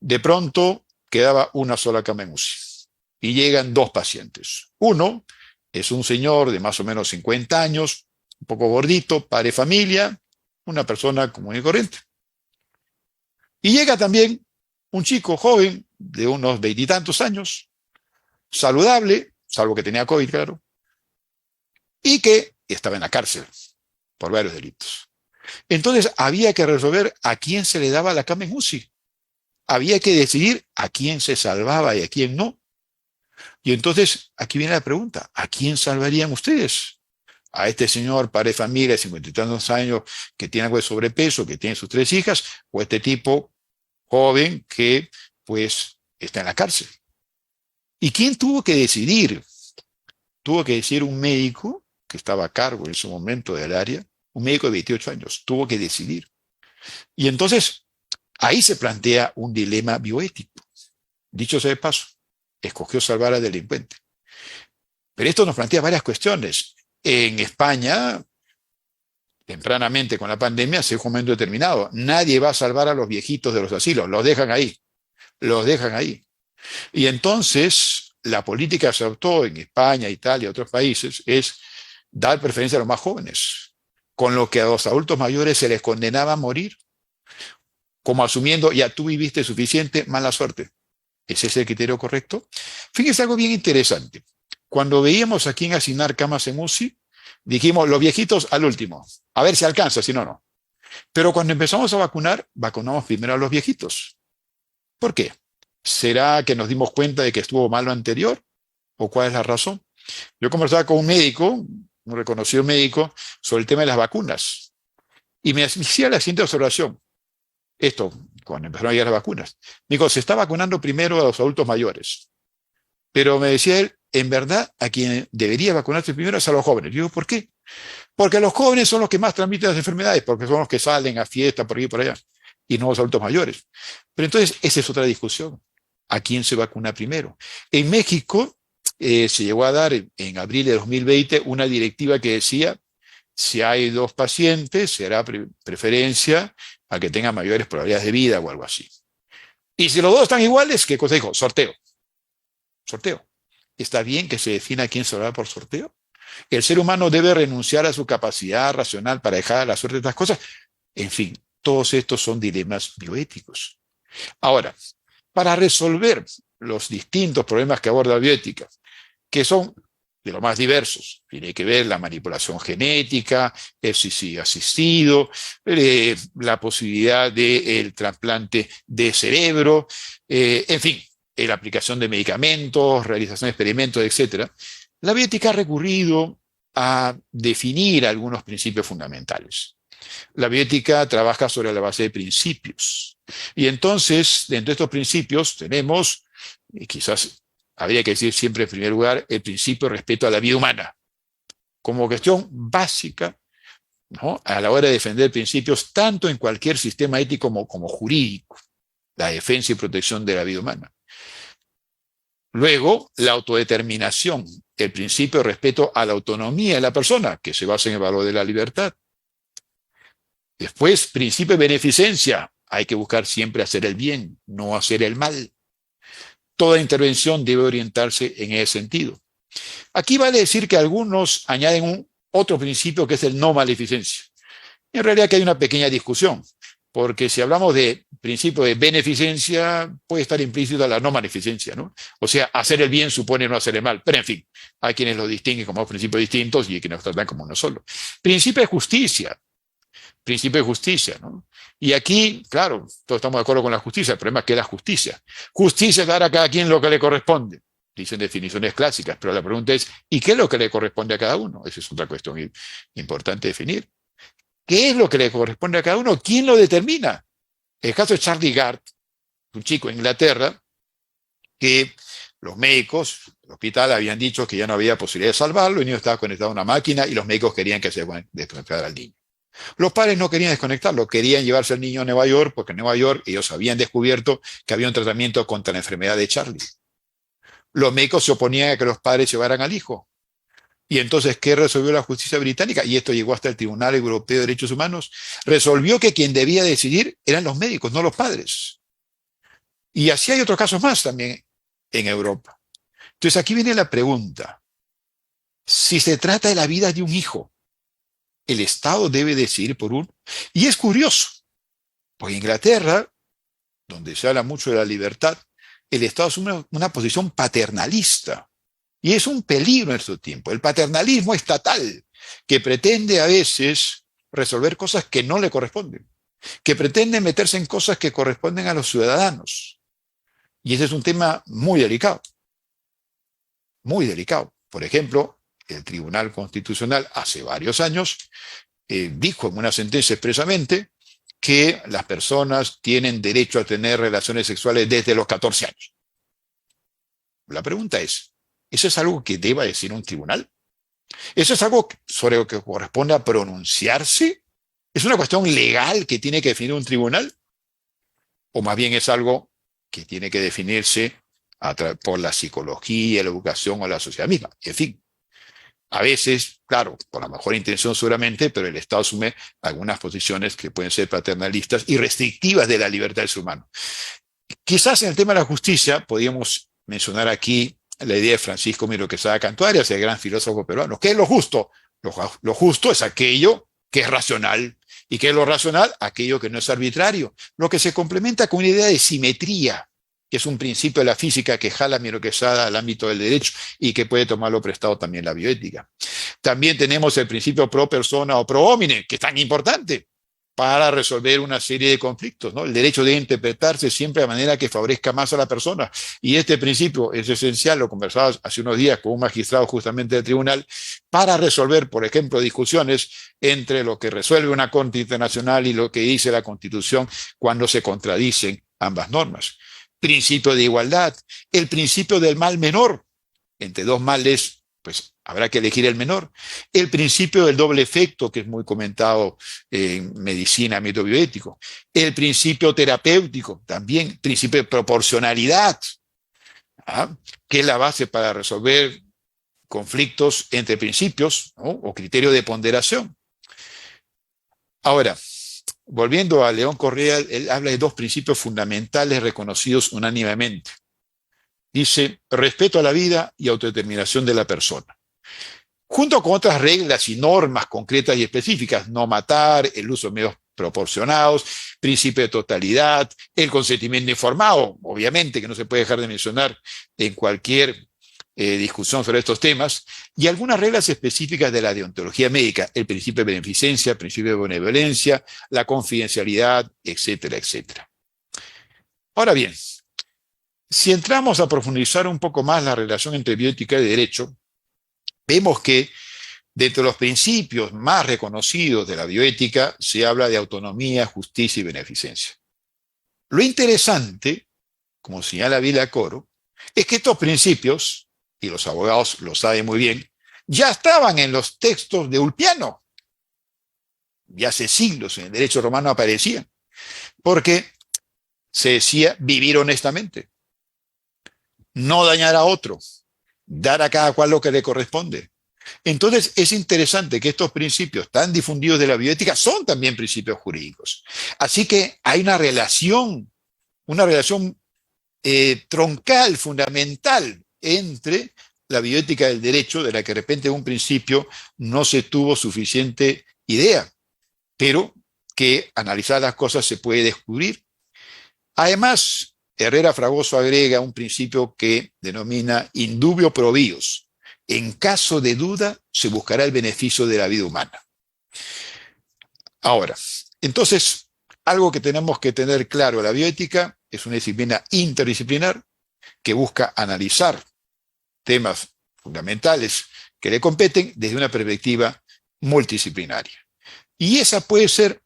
Speaker 7: De pronto quedaba una sola cama en UCI y llegan 2 pacientes. Uno es un señor de más o menos 50 años, un poco gordito, padre de familia, una persona común y corriente. Y llega también un chico joven de unos 20 y tantos años, saludable, salvo que tenía COVID, claro, y que estaba en la cárcel por varios delitos. Entonces había que resolver a quién se le daba la cama en UCI. Había que decidir a quién se salvaba y a quién no. Y entonces aquí viene la pregunta, ¿a quién salvarían ustedes? ¿A este señor, padre de familia de 50 y tantos años, que tiene algo de sobrepeso, que tiene sus 3 hijas, o a este tipo joven que pues está en la cárcel? ¿Y quién tuvo que decidir? Tuvo que decidir un médico que estaba a cargo en ese momento del área, un médico de 28 años, tuvo que decidir. Y entonces ahí se plantea un dilema bioético. Dicho sea de paso, escogió salvar al delincuente. Pero esto nos plantea varias cuestiones. En España, tempranamente con la pandemia, se dijo un momento determinado, nadie va a salvar a los viejitos de los asilos, los dejan ahí, los dejan ahí. Y entonces la política que se adoptó en España, Italia y otros países es dar preferencia a los más jóvenes, con lo que a los adultos mayores se les condenaba a morir, como asumiendo, ya tú viviste suficiente, mala suerte. ¿Ese es el criterio correcto? Fíjense algo bien interesante. Cuando veíamos a quién asignar camas en UCI, dijimos los viejitos al último, a ver si alcanza, si no, no. Pero cuando empezamos a vacunar, vacunamos primero a los viejitos. ¿Por qué? ¿Será que nos dimos cuenta de que estuvo mal lo anterior? ¿O cuál es la razón? Yo conversaba con un médico, un reconocido médico, sobre el tema de las vacunas. Y me hacía la siguiente observación. Esto, cuando empezaron a llegar las vacunas. Digo, se está vacunando primero a los adultos mayores. Pero me decía él, en verdad, a quien debería vacunarse primero es a los jóvenes. Yo digo, ¿por qué? Porque los jóvenes son los que más transmiten las enfermedades, porque son los que salen a fiesta por aquí y por allá, y no los adultos mayores. Pero entonces, esa es otra discusión. ¿A quién se vacuna primero? En México se llegó a dar en abril de 2020 una directiva que decía, si hay 2 pacientes, será preferencia a que tengan mayores probabilidades de vida o algo así. Y si los 2 están iguales, ¿qué cosa dijo? Sorteo. Sorteo. ¿Está bien que se defina quién se va por sorteo? ¿El ser humano debe renunciar a su capacidad racional para dejar a la suerte de estas cosas? En fin, todos estos son dilemas bioéticos. Ahora, para resolver los distintos problemas que aborda la bioética, que son de los más diversos, tiene que ver la manipulación genética, el suicidio asistido, la posibilidad del trasplante de cerebro, en fin, la aplicación de medicamentos, realización de experimentos, etc. La bioética ha recurrido a definir algunos principios fundamentales. La bioética trabaja sobre la base de principios. Y entonces, dentro de estos principios tenemos, y quizás habría que decir siempre en primer lugar, el principio de respeto a la vida humana, como cuestión básica, ¿no?, a la hora de defender principios tanto en cualquier sistema ético como jurídico, la defensa y protección de la vida humana. Luego, la autodeterminación, el principio de respeto a la autonomía de la persona, que se basa en el valor de la libertad. Después, principio de beneficencia, hay que buscar siempre hacer el bien, no hacer el mal. Toda intervención debe orientarse en ese sentido. Aquí vale decir que algunos añaden otro principio que es el no maleficencia. En realidad que hay una pequeña discusión, porque si hablamos de principio de beneficencia, puede estar implícita la no maleficencia, ¿no? O sea, hacer el bien supone no hacer el mal. Pero en fin, hay quienes lo distinguen como dos principios distintos y hay quienes lo tratan como uno solo. Principio de justicia, ¿no? Y aquí, claro, todos estamos de acuerdo con la justicia. El problema es que es la justicia. Justicia es dar a cada quien lo que le corresponde. Dicen definiciones clásicas, pero la pregunta es, ¿y qué es lo que le corresponde a cada uno? Esa es otra cuestión importante definir. ¿Qué es lo que le corresponde a cada uno? ¿Quién lo determina? El caso de Charlie Gard, un chico en Inglaterra, que los médicos del hospital habían dicho que ya no había posibilidad de salvarlo, el niño estaba conectado a una máquina y los médicos querían que se desconectara al niño. Los padres no querían desconectarlo, querían llevarse al niño a Nueva York, porque en Nueva York ellos habían descubierto que había un tratamiento contra la enfermedad de Charlie. Los médicos se oponían a que los padres llevaran al hijo. Y entonces, ¿qué resolvió la justicia británica? Y esto llegó hasta el Tribunal Europeo de Derechos Humanos. Resolvió que quien debía decidir eran los médicos, no los padres. Y así hay otros casos más también en Europa. Entonces aquí viene la pregunta. Si se trata de la vida de un hijo, ¿el Estado debe decidir por uno? Y es curioso, porque en Inglaterra, donde se habla mucho de la libertad, el Estado asume una posición paternalista. Y es un peligro en este tiempo. El paternalismo estatal, que pretende a veces resolver cosas que no le corresponden, que pretende meterse en cosas que corresponden a los ciudadanos. Y ese es un tema muy delicado. Muy delicado. Por ejemplo, el Tribunal Constitucional hace varios años dijo en una sentencia expresamente que las personas tienen derecho a tener relaciones sexuales desde los 14 años. La pregunta es, ¿eso es algo que deba decir un tribunal? ¿Eso es algo sobre lo que corresponde a pronunciarse? ¿Es una cuestión legal que tiene que definir un tribunal? ¿O más bien es algo que tiene que definirse por la psicología, la educación o la sociedad misma? En fin, a veces, claro, con la mejor intención seguramente, pero el Estado asume algunas posiciones que pueden ser paternalistas y restrictivas de la libertad del ser humano. Quizás en el tema de la justicia podríamos mencionar aquí la idea de Francisco Miro Quesada Cantuarias, el gran filósofo peruano. ¿Qué es lo justo? Lo justo es aquello que es racional. ¿Y qué es lo racional? Aquello que no es arbitrario. Lo que se complementa con una idea de simetría, que es un principio de la física que jala Miro Quesada al ámbito del derecho y que puede tomarlo prestado también la bioética. También tenemos el principio pro persona o pro homine, que es tan importante para resolver una serie de conflictos, ¿no? El derecho debe interpretarse siempre de manera que favorezca más a la persona. Y este principio es esencial, lo conversaba hace unos días con un magistrado justamente del tribunal, para resolver, por ejemplo, discusiones entre lo que resuelve una Corte Internacional y lo que dice la Constitución cuando se contradicen ambas normas. Principio de igualdad, el principio del mal menor. Entre dos males, pues habrá que elegir el menor. El principio del doble efecto, que es muy comentado en medicina, ámbito bioético. El principio terapéutico, también. Principio de proporcionalidad, que es la base para resolver conflictos entre principios, ¿no? O criterio de ponderación. Ahora, volviendo a León Correa, él habla de dos principios fundamentales reconocidos unánimemente. Dice, respeto a la vida y autodeterminación de la persona. Junto con otras reglas y normas concretas y específicas, no matar, el uso de medios proporcionados, principio de totalidad, el consentimiento informado, obviamente que no se puede dejar de mencionar en cualquier discusión sobre estos temas, y algunas reglas específicas de la deontología médica, el principio de beneficencia, el principio de benevolencia, la confidencialidad, etcétera, etcétera. Ahora bien, si entramos a profundizar un poco más la relación entre bioética y derecho, vemos que dentro de los principios más reconocidos de la bioética se habla de autonomía, justicia y beneficencia. Lo interesante, como señala Villacoro, es que estos principios, y los abogados lo saben muy bien, ya estaban en los textos de Ulpiano. Ya hace siglos en el derecho romano aparecían, porque se decía vivir honestamente, no dañar a otro, dar a cada cual lo que le corresponde. Entonces es interesante que estos principios tan difundidos de la bioética son también principios jurídicos. Así que hay una relación troncal, fundamental entre la bioética del derecho, de la que de repente en un principio no se tuvo suficiente idea, pero que analizar las cosas se puede descubrir. Además, Herrera Fragoso agrega un principio que denomina indubio pro bios. En caso de duda, se buscará el beneficio de la vida humana. Ahora, entonces, algo que tenemos que tener claro, la bioética es una disciplina interdisciplinar que busca analizar temas fundamentales que le competen desde una perspectiva multidisciplinaria. Y esa puede ser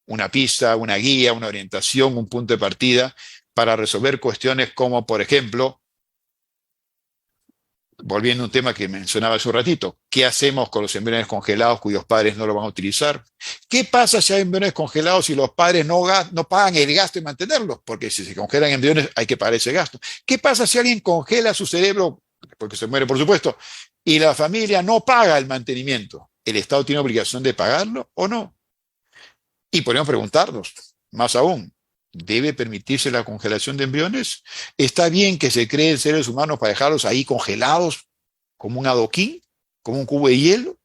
Speaker 7: una pista, una guía, una orientación, un punto de partida para resolver cuestiones como, por ejemplo, volviendo a un tema que mencionaba hace un ratito, ¿qué hacemos con los embriones congelados cuyos padres no lo van a utilizar? ¿Qué pasa si hay embriones congelados y los padres no pagan el gasto de mantenerlos? Porque si se congelan embriones hay que pagar ese gasto. ¿Qué pasa si alguien congela su cerebro, porque se muere por supuesto, y la familia no paga el mantenimiento? ¿El Estado tiene obligación de pagarlo o no? Y podemos preguntarnos, más aún, ¿debe permitirse la congelación de embriones? ¿Está bien que se creen seres humanos para dejarlos ahí congelados como un adoquín, como un cubo de hielo?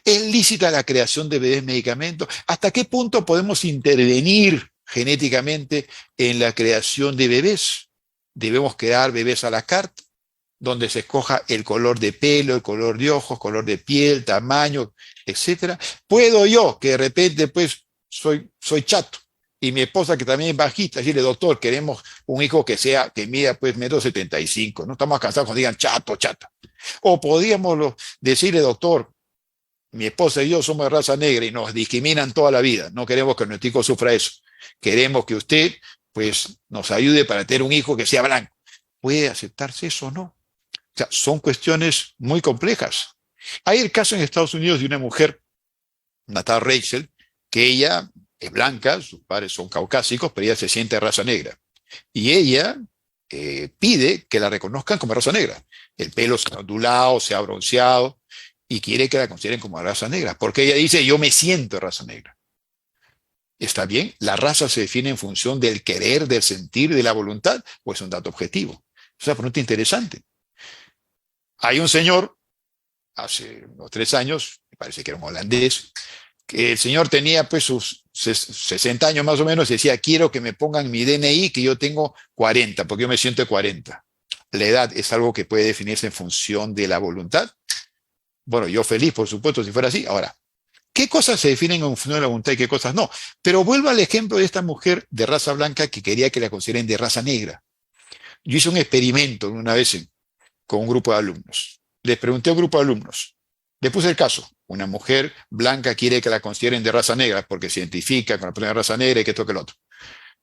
Speaker 7: ¿Es lícita la creación de bebés medicamentos? ¿Hasta qué punto podemos intervenir genéticamente en la creación de bebés? ¿Debemos crear bebés a la carte, donde se escoja el color de pelo, el color de ojos, color de piel, tamaño, etcétera? ¿Puedo yo, que de repente pues soy chato, y mi esposa que también es bajita, decirle, doctor, queremos un hijo que mida pues 1,75 m, no estamos cansados cuando digan chato, chata? O podríamos decirle, doctor, mi esposa y yo somos de raza negra y nos discriminan toda la vida, no queremos que nuestro hijo sufra eso, queremos que usted pues nos ayude para tener un hijo que sea blanco. ¿Puede aceptarse eso o no? O sea, son cuestiones muy complejas. Hay el caso en Estados Unidos de una mujer, Natal Rachel, que ella es blanca, sus padres son caucásicos, pero ella se siente de raza negra. Y ella pide que la reconozcan como raza negra. El pelo se ha ondulado, se ha bronceado, y quiere que la consideren como raza negra, porque ella dice, yo me siento de raza negra. ¿Está bien? ¿La raza se define en función del querer, del sentir, de la voluntad, o es un dato objetivo? Es una pregunta interesante. Hay un señor, hace unos 3 años, me parece que era un holandés, que el señor tenía pues sus 60 años más o menos, y decía, quiero que me pongan mi DNI, que yo tengo 40, porque yo me siento de 40. La edad es algo que puede definirse en función de la voluntad. Bueno, yo feliz, por supuesto, si fuera así. Ahora, ¿qué cosas se definen en función de la voluntad y qué cosas no? Pero vuelvo al ejemplo de esta mujer de raza blanca que quería que la consideren de raza negra. Yo hice un experimento una vez con un grupo de alumnos. Les pregunté a un grupo de alumnos, le puse el caso, una mujer blanca quiere que la consideren de raza negra porque se identifica con la persona de raza negra y que esto que el otro.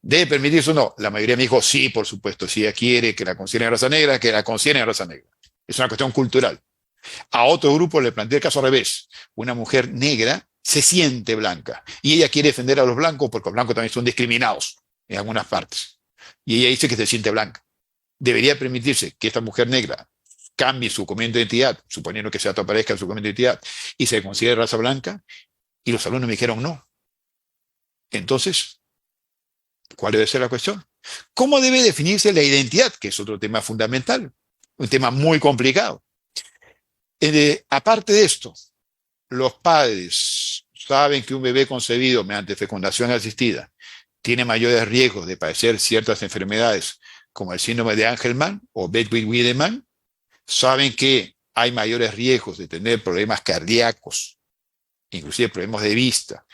Speaker 7: ¿Debe permitirse o no? La mayoría me dijo, sí, por supuesto, si ella quiere que la consideren de raza negra, que la consideren de raza negra. Es una cuestión cultural. A otro grupo le planteé el caso al revés. Una mujer negra se siente blanca y ella quiere defender a los blancos porque los blancos también son discriminados en algunas partes. Y ella dice que se siente blanca. ¿Debería permitirse que esta mujer negra cambie su documento de identidad, suponiendo que se aparezca en su documento de identidad, y se considere raza blanca? Y los alumnos me dijeron no. Entonces, ¿cuál debe ser la cuestión? ¿Cómo debe definirse la identidad? Que es otro tema fundamental, un tema muy complicado. Aparte de esto, los padres saben que un bebé concebido mediante fecundación asistida tiene mayores riesgos de padecer ciertas enfermedades como el síndrome de Angelman o Bedwick-Wiedemann. Saben que hay mayores riesgos de tener problemas cardíacos, inclusive problemas de vista,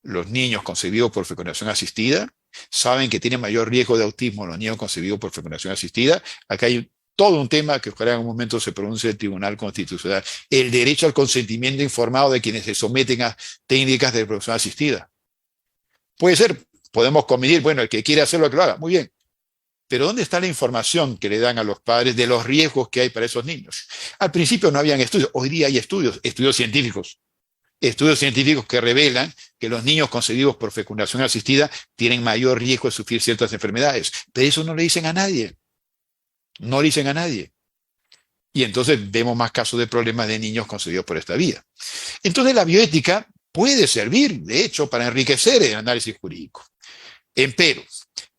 Speaker 7: los niños concebidos por fecundación asistida. Saben que tienen mayor riesgo de autismo los niños concebidos por fecundación asistida. Acá hay todo un tema que ojalá en un momento se pronuncie el Tribunal Constitucional. El derecho al consentimiento informado de quienes se someten a técnicas de reproducción asistida. Puede ser, podemos convenir, bueno, el que quiere hacerlo, que lo haga, muy bien. Pero ¿dónde está la información que le dan a los padres de los riesgos que hay para esos niños? Al principio no habían estudios, hoy día hay estudios científicos que revelan que los niños concebidos por fecundación asistida tienen mayor riesgo de sufrir ciertas enfermedades. Pero eso no le dicen a nadie. No le dicen a nadie. Y entonces vemos más casos de problemas de niños concebidos por esta vía. Entonces la bioética puede servir, de hecho, para enriquecer el análisis jurídico. Empero,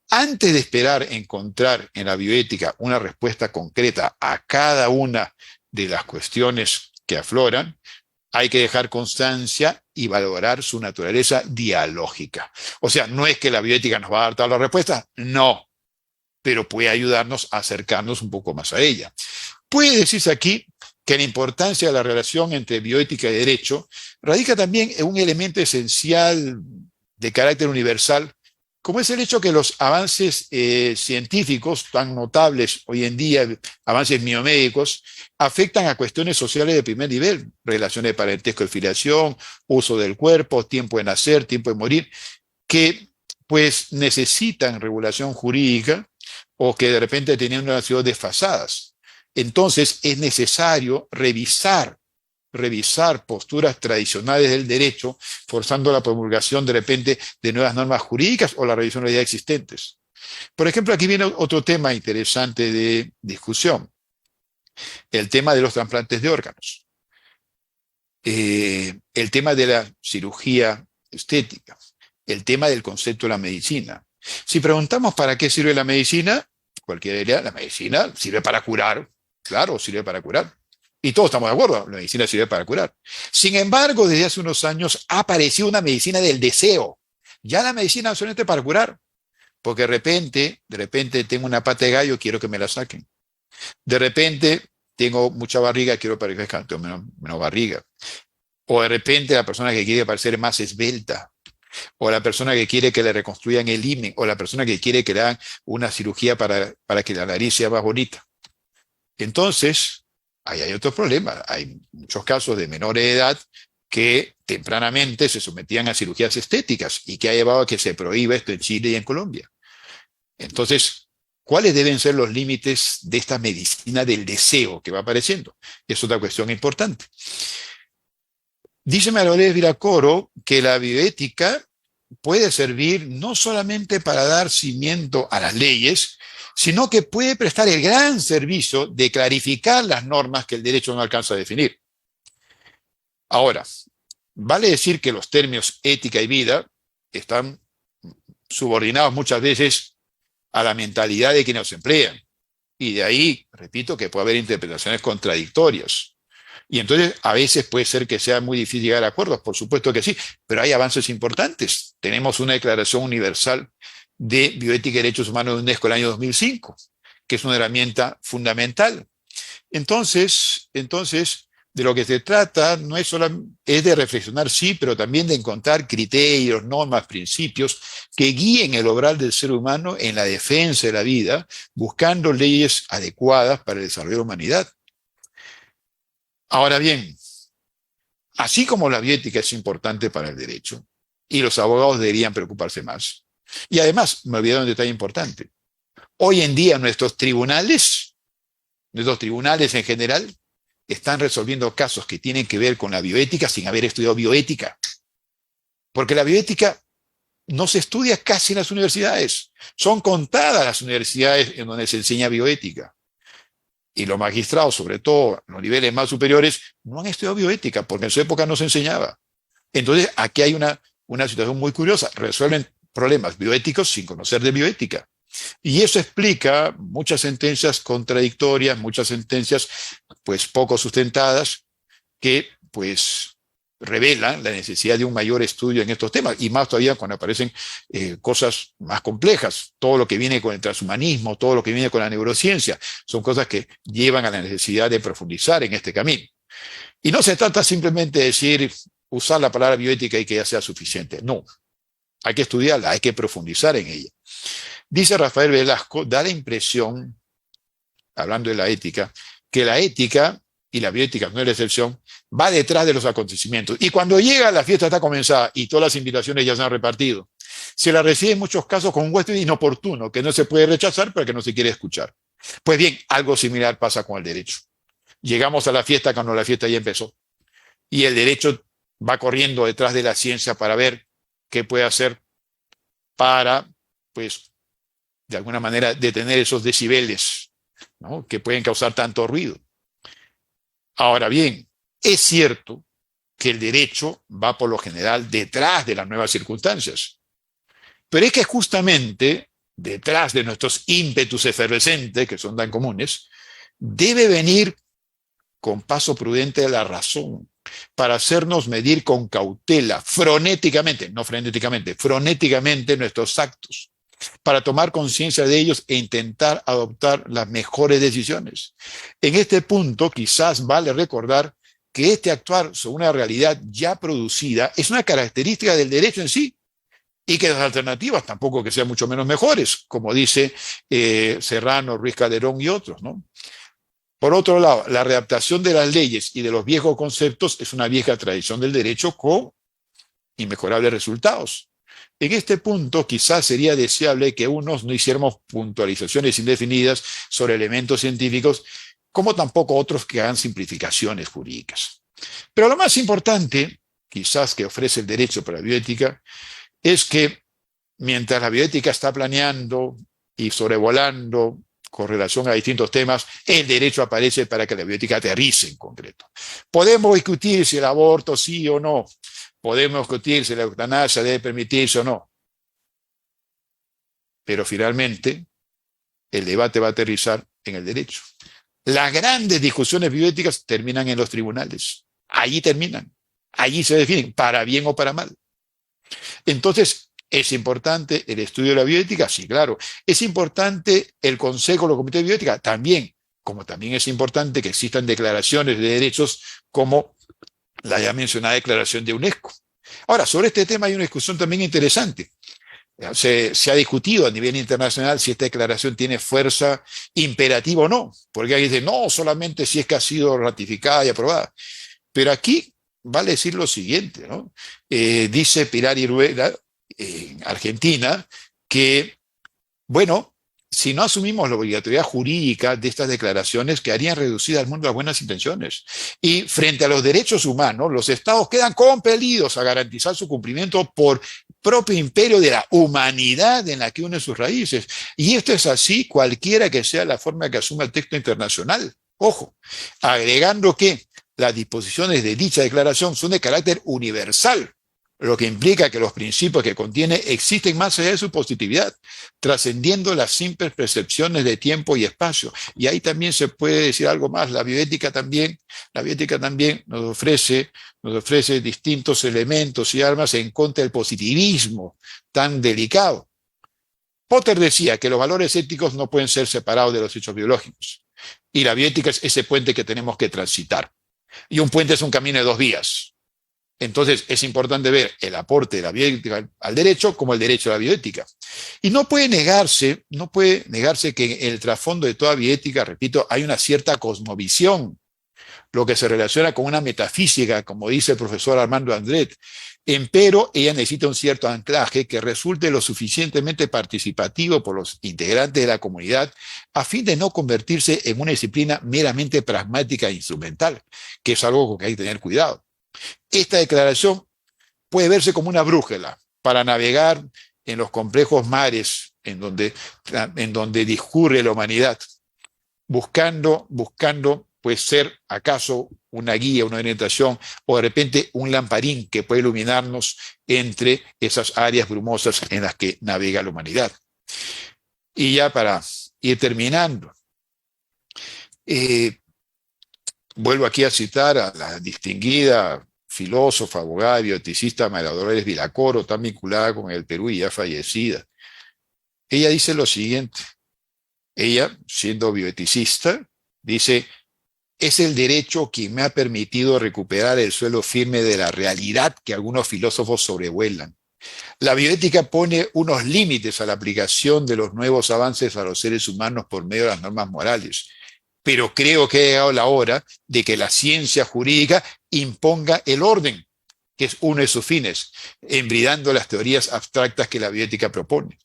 Speaker 7: antes de esperar encontrar en la bioética una respuesta concreta a cada una de las cuestiones que afloran, hay que dejar constancia y valorar su naturaleza dialógica. O sea, no es que la bioética nos va a dar todas las respuestas, no, pero puede ayudarnos a acercarnos un poco más a ella. Puede decirse aquí que la importancia de la relación entre bioética y derecho radica también en un elemento esencial de carácter universal, como es el hecho que los avances científicos tan notables hoy en día, avances biomédicos, afectan a cuestiones sociales de primer nivel, relaciones de parentesco y filiación, uso del cuerpo, tiempo de nacer, tiempo de morir, que pues necesitan regulación jurídica o que de repente tenían unas sido desfasadas. Entonces es necesario revisar posturas tradicionales del derecho, forzando la promulgación de repente de nuevas normas jurídicas o la revisión de las ya existentes. Por ejemplo, aquí viene otro tema interesante de discusión, el tema de los trasplantes de órganos, el tema de la cirugía estética, el tema del concepto de la medicina. Si preguntamos para qué sirve la medicina, cualquiera diría, la medicina sirve para curar, claro, sirve para curar. Y todos estamos de acuerdo, la medicina sirve para curar. Sin embargo, desde hace unos años ha aparecido una medicina del deseo. Ya la medicina no es solamente para curar, porque de repente tengo una pata de gallo, quiero que me la saquen. De repente tengo mucha barriga, quiero parecer que tengo menos barriga. O de repente la persona que quiere parecer más esbelta. O la persona que quiere que le reconstruyan el himen. O la persona que quiere que le hagan una cirugía para que la nariz sea más bonita. Entonces, ahí hay otro problema. Hay muchos casos de menores de edad que tempranamente se sometían a cirugías estéticas y que ha llevado a que se prohíba esto en Chile y en Colombia. Entonces, ¿cuáles deben ser los límites de esta medicina del deseo que va apareciendo? Es otra cuestión importante. Dice María Viracoro que la bioética puede servir no solamente para dar cimiento a las leyes, sino que puede prestar el gran servicio de clarificar las normas que el derecho no alcanza a definir. Ahora, vale decir que los términos ética y vida están subordinados muchas veces a la mentalidad de quienes los emplean. Y de ahí, repito, que puede haber interpretaciones contradictorias. Y entonces a veces puede ser que sea muy difícil llegar a acuerdos, por supuesto que sí, pero hay avances importantes. Tenemos una Declaración Universal de Bioética y Derechos Humanos de UNESCO del año 2005, que es una herramienta fundamental. Entonces, de lo que se trata no es es de reflexionar, sí, pero también de encontrar criterios, normas, principios que guíen el obrar del ser humano en la defensa de la vida, buscando leyes adecuadas para el desarrollo de la humanidad. Ahora bien, así como la bioética es importante para el derecho, y los abogados deberían preocuparse más, y además, me olvidé de un detalle importante, hoy en día nuestros tribunales en general, están resolviendo casos que tienen que ver con la bioética sin haber estudiado bioética. Porque la bioética no se estudia casi en las universidades. Son contadas las universidades en donde se enseña bioética. Y los magistrados, sobre todo en los niveles más superiores, no han estudiado bioética porque en su época no se enseñaba. Entonces, aquí hay una situación muy curiosa. Resuelven problemas bioéticos sin conocer de bioética. Y eso explica muchas sentencias contradictorias, muchas sentencias pues poco sustentadas que pues revelan la necesidad de un mayor estudio en estos temas, y más todavía cuando aparecen cosas más complejas, todo lo que viene con el transhumanismo, todo lo que viene con la neurociencia, son cosas que llevan a la necesidad de profundizar en este camino. Y no se trata simplemente de decir, usar la palabra bioética y que ya sea suficiente, no, hay que estudiarla, hay que profundizar en ella. Dice Rafael Velasco, da la impresión, hablando de la ética, que la ética, y la bioética no es la excepción, va detrás de los acontecimientos. Y cuando llega, la fiesta está comenzada y todas las invitaciones ya se han repartido. Se la recibe en muchos casos con un huésped inoportuno, que no se puede rechazar pero que no se quiere escuchar. Pues bien, algo similar pasa con el derecho. Llegamos a la fiesta cuando la fiesta ya empezó. Y el derecho va corriendo detrás de la ciencia para ver qué puede hacer para, pues, de alguna manera detener esos decibeles, ¿no?, que pueden causar tanto ruido. Ahora bien, es cierto que el derecho va por lo general detrás de las nuevas circunstancias, pero es que justamente detrás de nuestros ímpetus efervescentes, que son tan comunes, debe venir con paso prudente de la razón, para hacernos medir con cautela, frenéticamente, no frenéticamente, frenéticamente nuestros actos, para tomar conciencia de ellos e intentar adoptar las mejores decisiones. En este punto, quizás vale recordar que este actuar sobre una realidad ya producida es una característica del derecho en sí, y que las alternativas tampoco que sean mucho menos mejores, como dice Serrano, Ruiz Calderón y otros, ¿no? Por otro lado, la readaptación de las leyes y de los viejos conceptos es una vieja tradición del derecho con inmejorables resultados. En este punto, quizás sería deseable que unos no hiciéramos puntualizaciones indefinidas sobre elementos científicos como tampoco otros que hagan simplificaciones jurídicas. Pero lo más importante, quizás, que ofrece el derecho para la bioética, es que mientras la bioética está planeando y sobrevolando con relación a distintos temas, el derecho aparece para que la bioética aterrice en concreto. Podemos discutir si el aborto sí o no, podemos discutir si la eutanasia debe permitirse o no, pero finalmente el debate va a aterrizar en el derecho. Las grandes discusiones bioéticas terminan en los tribunales. Allí terminan. Allí se definen, para bien o para mal. Entonces, ¿es importante el estudio de la bioética? Sí, claro. ¿Es importante el consejo o los comités de bioética? También. Como también es importante que existan declaraciones de derechos como la ya mencionada declaración de UNESCO. Ahora, sobre este tema hay una discusión también interesante. Se ha discutido a nivel internacional si esta declaración tiene fuerza imperativa o no, porque alguien dice, no, solamente si es que ha sido ratificada y aprobada. Pero aquí vale decir lo siguiente, ¿no? Dice Pilar Iruela, en Argentina, que, bueno, si no asumimos la obligatoriedad jurídica de estas declaraciones, quedarían reducidas al mundo las buenas intenciones. Y frente a los derechos humanos, los estados quedan compelidos a garantizar su cumplimiento por propio imperio de la humanidad en la que une sus raíces. Y esto es así cualquiera que sea la forma que asuma el texto internacional. Ojo, agregando que las disposiciones de dicha declaración son de carácter universal, lo que implica que los principios que contiene existen más allá de su positividad, trascendiendo las simples percepciones de tiempo y espacio. Y ahí también se puede decir algo más. La bioética también nos ofrece distintos elementos y armas en contra del positivismo tan delicado. Potter decía que los valores éticos no pueden ser separados de los hechos biológicos. Y la bioética es ese puente que tenemos que transitar. Y un puente es un camino de dos vías. Entonces es importante ver el aporte de la bioética al derecho como el derecho a la bioética. Y no puede negarse que en el trasfondo de toda bioética, repito, hay una cierta cosmovisión, lo que se relaciona con una metafísica, como dice el profesor Armando Andret. Empero, ella necesita un cierto anclaje que resulte lo suficientemente participativo por los integrantes de la comunidad a fin de no convertirse en una disciplina meramente pragmática e instrumental, que es algo con que hay que tener cuidado. Esta declaración puede verse como una brújula para navegar en los complejos mares en donde discurre la humanidad, buscando pues ser acaso una guía, una orientación o de repente un lamparín que puede iluminarnos entre esas áreas brumosas en las que navega la humanidad. Y ya para ir terminando, vuelvo aquí a citar a la distinguida filósofa, abogada y bioeticista María Dolores Vilacoro, tan vinculada con el Perú y ya fallecida. Ella dice lo siguiente, ella, siendo bioeticista, dice: es el derecho quien me ha permitido recuperar el suelo firme de la realidad que algunos filósofos sobrevuelan. La bioética pone unos límites a la aplicación de los nuevos avances a los seres humanos por medio de las normas morales. Pero creo que ha llegado la hora de que la ciencia jurídica imponga el orden, que es uno de sus fines, embridando las teorías abstractas que la bioética propone.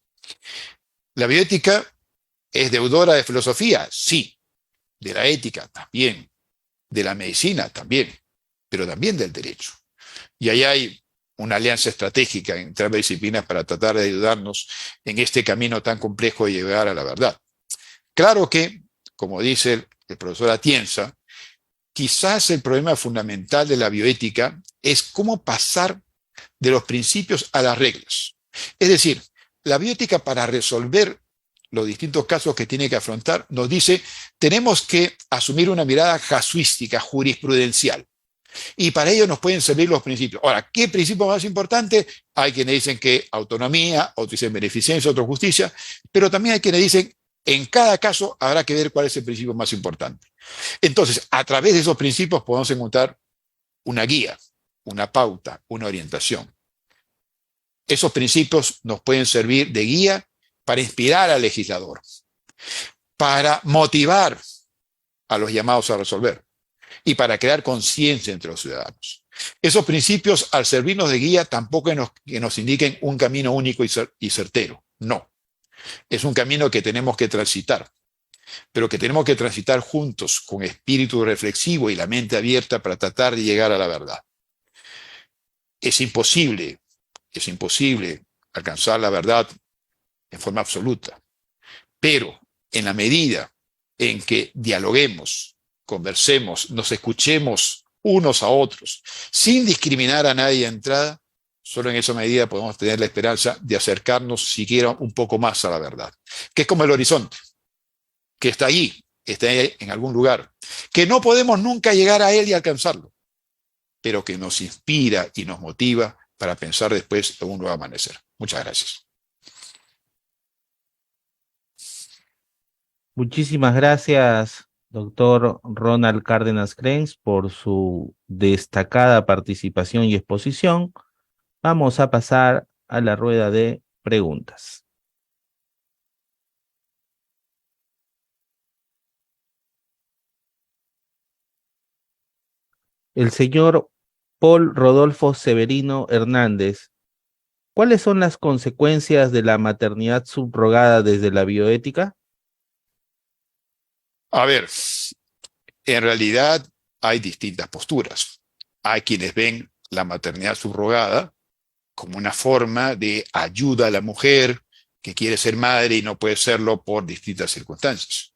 Speaker 7: La bioética es deudora de filosofía, sí, de la ética también, de la medicina también, pero también del derecho. Y ahí hay una alianza estratégica entre ambas disciplinas para tratar de ayudarnos en este camino tan complejo de llegar a la verdad. Claro que, como dice el profesor Atienza, quizás el problema fundamental de la bioética es cómo pasar de los principios a las reglas. Es decir, la bioética, para resolver los distintos casos que tiene que afrontar, nos dice, tenemos que asumir una mirada casuística, jurisprudencial. Y para ello nos pueden servir los principios. Ahora, ¿qué principio más importante? Hay quienes dicen que autonomía, otros dicen beneficencia, otros justicia, pero también hay quienes dicen, en cada caso habrá que ver cuál es el principio más importante. Entonces, a través de esos principios podemos encontrar una guía, una pauta, una orientación. Esos principios nos pueden servir de guía para inspirar al legislador, para motivar a los llamados a resolver y para crear conciencia entre los ciudadanos. Esos principios, al servirnos de guía, tampoco que nos indiquen un camino único y certero. No. Es un camino que tenemos que transitar. pero que tenemos que transitar juntos con espíritu reflexivo y la mente abierta para tratar de llegar a la verdad. Es imposible alcanzar la verdad en forma absoluta, pero en la medida en que dialoguemos, conversemos, nos escuchemos unos a otros, sin discriminar a nadie de entrada, solo en esa medida podemos tener la esperanza de acercarnos siquiera un poco más a la verdad, que es como el horizonte, que está ahí en algún lugar, que no podemos nunca llegar a él y alcanzarlo, pero que nos inspira y nos motiva para pensar después en un nuevo amanecer. Muchas gracias.
Speaker 6: Muchísimas gracias, doctor Ronald Cárdenas Krens, por su destacada participación y exposición. Vamos a pasar a la rueda de preguntas. El señor Paul Rodolfo Severino Hernández, ¿cuáles son las consecuencias de la maternidad subrogada desde la bioética?
Speaker 7: A ver, en realidad hay distintas posturas. Hay quienes ven la maternidad subrogada como una forma de ayuda a la mujer que quiere ser madre y no puede serlo por distintas circunstancias.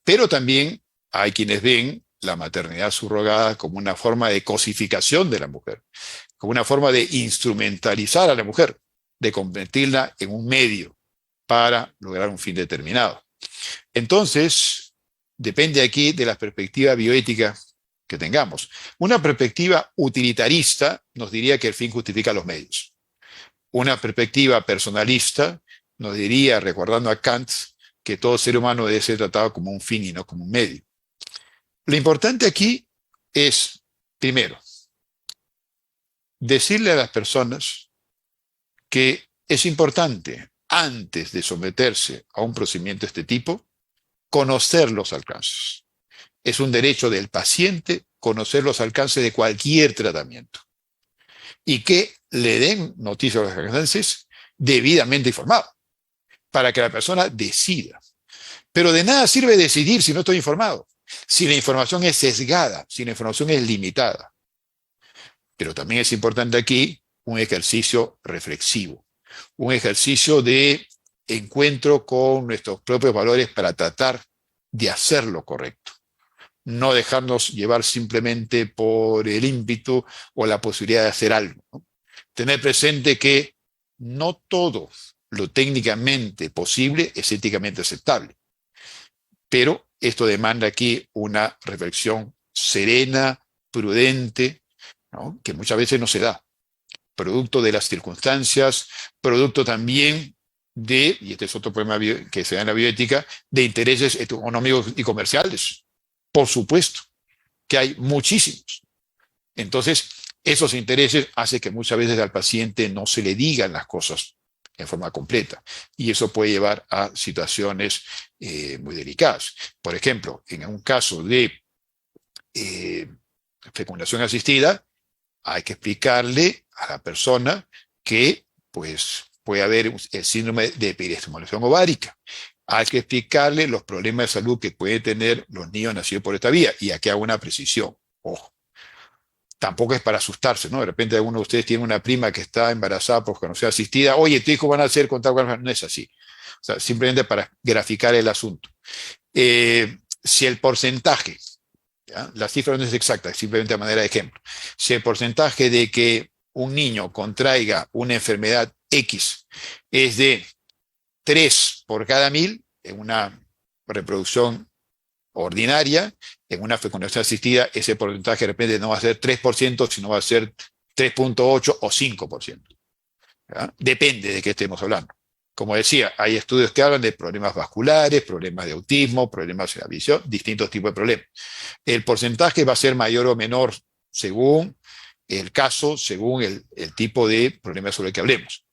Speaker 7: Pero también hay quienes ven la maternidad subrogada como una forma de cosificación de la mujer, como una forma de instrumentalizar a la mujer, de convertirla en un medio para lograr un fin determinado. Entonces, depende aquí de la perspectiva bioética que tengamos. Una perspectiva utilitarista nos diría que el fin justifica los medios. Una perspectiva personalista nos diría, recordando a Kant, que todo ser humano debe ser tratado como un fin y no como un medio. Lo importante aquí es, primero, decirle a las personas que es importante, antes de someterse a un procedimiento de este tipo, conocer los alcances. Es un derecho del paciente conocer los alcances de cualquier tratamiento y que le den noticia a los alcances debidamente informado para que la persona decida. Pero de nada sirve decidir si no estoy informado, si la información es sesgada, si la información es limitada. Pero también es importante aquí un ejercicio reflexivo, un ejercicio de encuentro con nuestros propios valores para tratar de hacer lo correcto. No dejarnos llevar simplemente por el ímpetu o la posibilidad de hacer algo, ¿no? Tener presente que no todo lo técnicamente posible es éticamente aceptable. Pero esto demanda aquí una reflexión serena, prudente, ¿no? Que muchas veces no se da. Producto de las circunstancias, producto también de, y este es otro problema que se da en la bioética, de intereses económicos y comerciales. Por supuesto, que hay muchísimos. Entonces, esos intereses hacen que muchas veces al paciente no se le digan las cosas en forma completa. Y eso puede llevar a situaciones muy delicadas. Por ejemplo, en un caso de fecundación asistida, hay que explicarle a la persona que pues, puede haber el síndrome de hiperestimulación ovárica. Hay que explicarle los problemas de salud que pueden tener los niños nacidos por esta vía. Y aquí hago una precisión. Ojo. Tampoco es para asustarse, ¿no? De repente alguno de ustedes tiene una prima que está embarazada por fecundación asistida. Oye, tu hijo van a hacer con tal cual. No es así. O sea, simplemente para graficar el asunto. Si el porcentaje, ¿ya? La cifra no es exacta, simplemente a manera de ejemplo. Si el porcentaje de que un niño contraiga una enfermedad X es de 3 por cada 1000 en una reproducción ordinaria, en una fecundación asistida, ese porcentaje de repente no va a ser 3%, sino va a ser 3.8 o 5%. ¿Ya? Depende de qué estemos hablando. Como decía, hay estudios que hablan de problemas vasculares, problemas de autismo, problemas de la visión, distintos tipos de problemas. El porcentaje va a ser mayor o menor según el caso, según el tipo de problema sobre el que hablemos.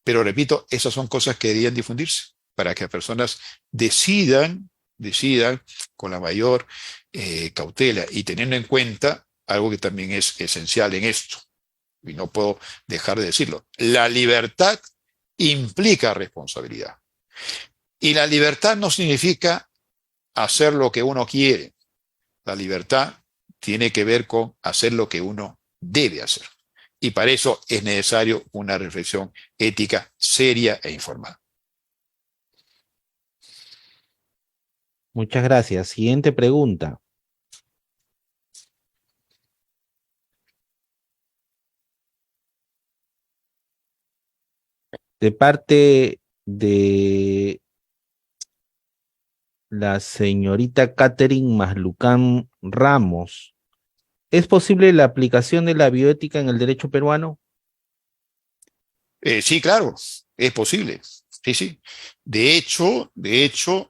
Speaker 7: Pero repito, esas son cosas que deberían difundirse para que las personas decidan con la mayor cautela y teniendo en cuenta algo que también es esencial en esto, y no puedo dejar de decirlo. La libertad implica responsabilidad. Y la libertad no significa hacer lo que uno quiere. La libertad tiene que ver con hacer lo que uno debe hacer. Y para eso es necesario una reflexión ética seria e informada.
Speaker 6: Muchas gracias. Siguiente pregunta. De parte de la señorita Catherine Maslucán Ramos. ¿Es posible la aplicación de la bioética en el derecho peruano?
Speaker 7: Sí, claro, es posible. Sí, sí. De hecho,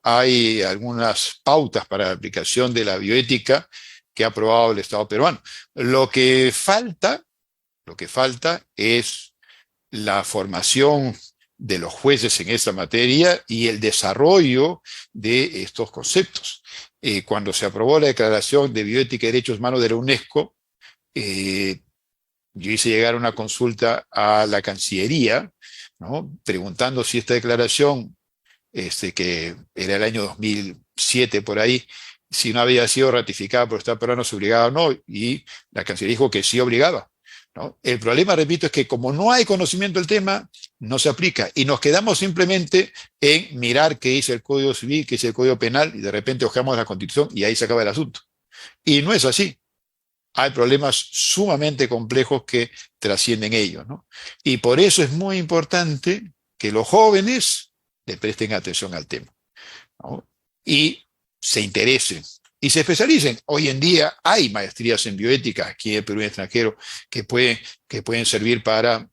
Speaker 7: hay algunas pautas para la aplicación de la bioética que ha aprobado el Estado peruano. Lo que falta es la formación de los jueces en esta materia y el desarrollo de estos conceptos. Cuando se aprobó la Declaración de Bioética y Derechos Humanos de la UNESCO, yo hice llegar una consulta a la Cancillería, ¿no?, preguntando si esta declaración, que era el año 2007 por ahí, si no había sido ratificada por el Estado peruano, se obligaba o no, y la Cancillería dijo que sí obligaba, ¿no? El problema, repito, es que como no hay conocimiento del tema, no se aplica, y nos quedamos simplemente en mirar qué dice el Código Civil, qué dice el Código Penal, y de repente hojeamos la Constitución y ahí se acaba el asunto. Y no es así. Hay problemas sumamente complejos que trascienden ellos, ¿no? Y por eso es muy importante que los jóvenes le presten atención al tema, ¿no? Y se interesen y se especialicen. Hoy en día hay maestrías en bioética aquí en el Perú y en el extranjero que pueden servir para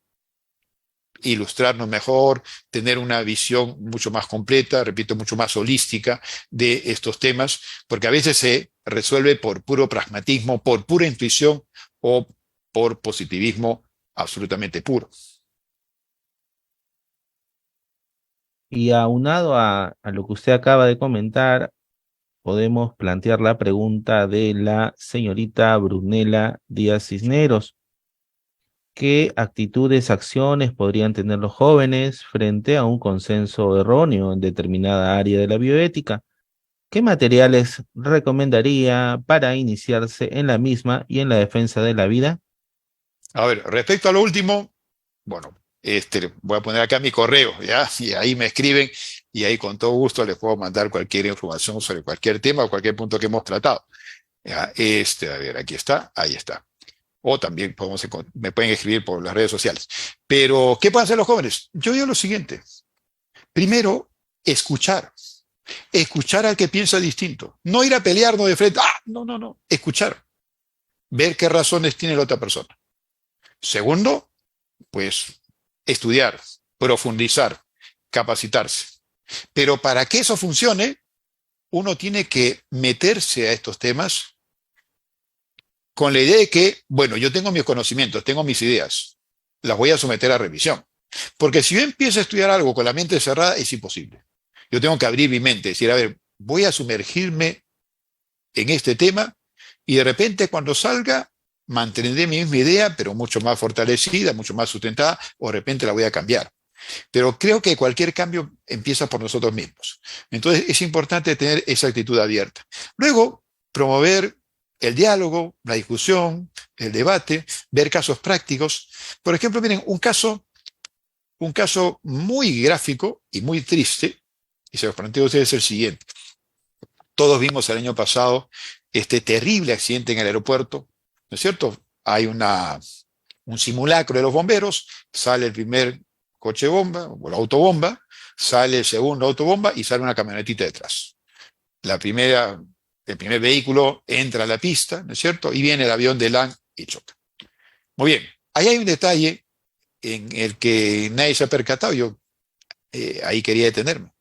Speaker 7: ilustrarnos mejor, tener una visión mucho más completa, repito, mucho más holística de estos temas, porque a veces se resuelve por puro pragmatismo, por pura intuición o por positivismo absolutamente puro.
Speaker 6: Y aunado a lo que usted acaba de comentar, podemos plantear la pregunta de la señorita Brunella Díaz Cisneros. ¿Qué actitudes, acciones podrían tener los jóvenes frente a un consenso erróneo en determinada área de la bioética? ¿Qué materiales recomendaría para iniciarse en la misma y en la defensa de la vida?
Speaker 7: A ver, respecto a lo último, bueno, voy a poner acá mi correo, ¿ya? Y ahí me escriben y ahí con todo gusto les puedo mandar cualquier información sobre cualquier tema o cualquier punto que hemos tratado. ¿Ya? A ver, aquí está, ahí está. O también me pueden escribir por las redes sociales. Pero, ¿qué pueden hacer los jóvenes? Yo digo lo siguiente. Primero, escuchar. Escuchar al que piensa distinto. No ir a pelearnos de frente. ¡Ah! No, no, no. Escuchar. Ver qué razones tiene la otra persona. Segundo, pues estudiar, profundizar, capacitarse. Pero para que eso funcione, uno tiene que meterse a estos temas con la idea de que, bueno, yo tengo mis conocimientos, tengo mis ideas, las voy a someter a revisión. Porque si yo empiezo a estudiar algo con la mente cerrada, es imposible. Yo tengo que abrir mi mente, decir, a ver, voy a sumergirme en este tema y de repente cuando salga mantendré mi misma idea, pero mucho más fortalecida, mucho más sustentada, o de repente la voy a cambiar. Pero creo que cualquier cambio empieza por nosotros mismos. Entonces es importante tener esa actitud abierta. Luego, promover el diálogo, la discusión, el debate, ver casos prácticos. Por ejemplo, miren, un caso muy gráfico y muy triste, y se los planteo a ustedes, es el siguiente. Todos vimos el año pasado este terrible accidente en el aeropuerto, ¿no es cierto? Hay un simulacro de los bomberos, sale el primer coche bomba, o la autobomba, sale el segundo autobomba y sale una camionetita detrás. El primer vehículo entra a la pista, ¿no es cierto? Y viene el avión de LAN y choca. Muy bien, ahí hay un detalle en el que nadie se ha percatado, yo ahí quería detenerme.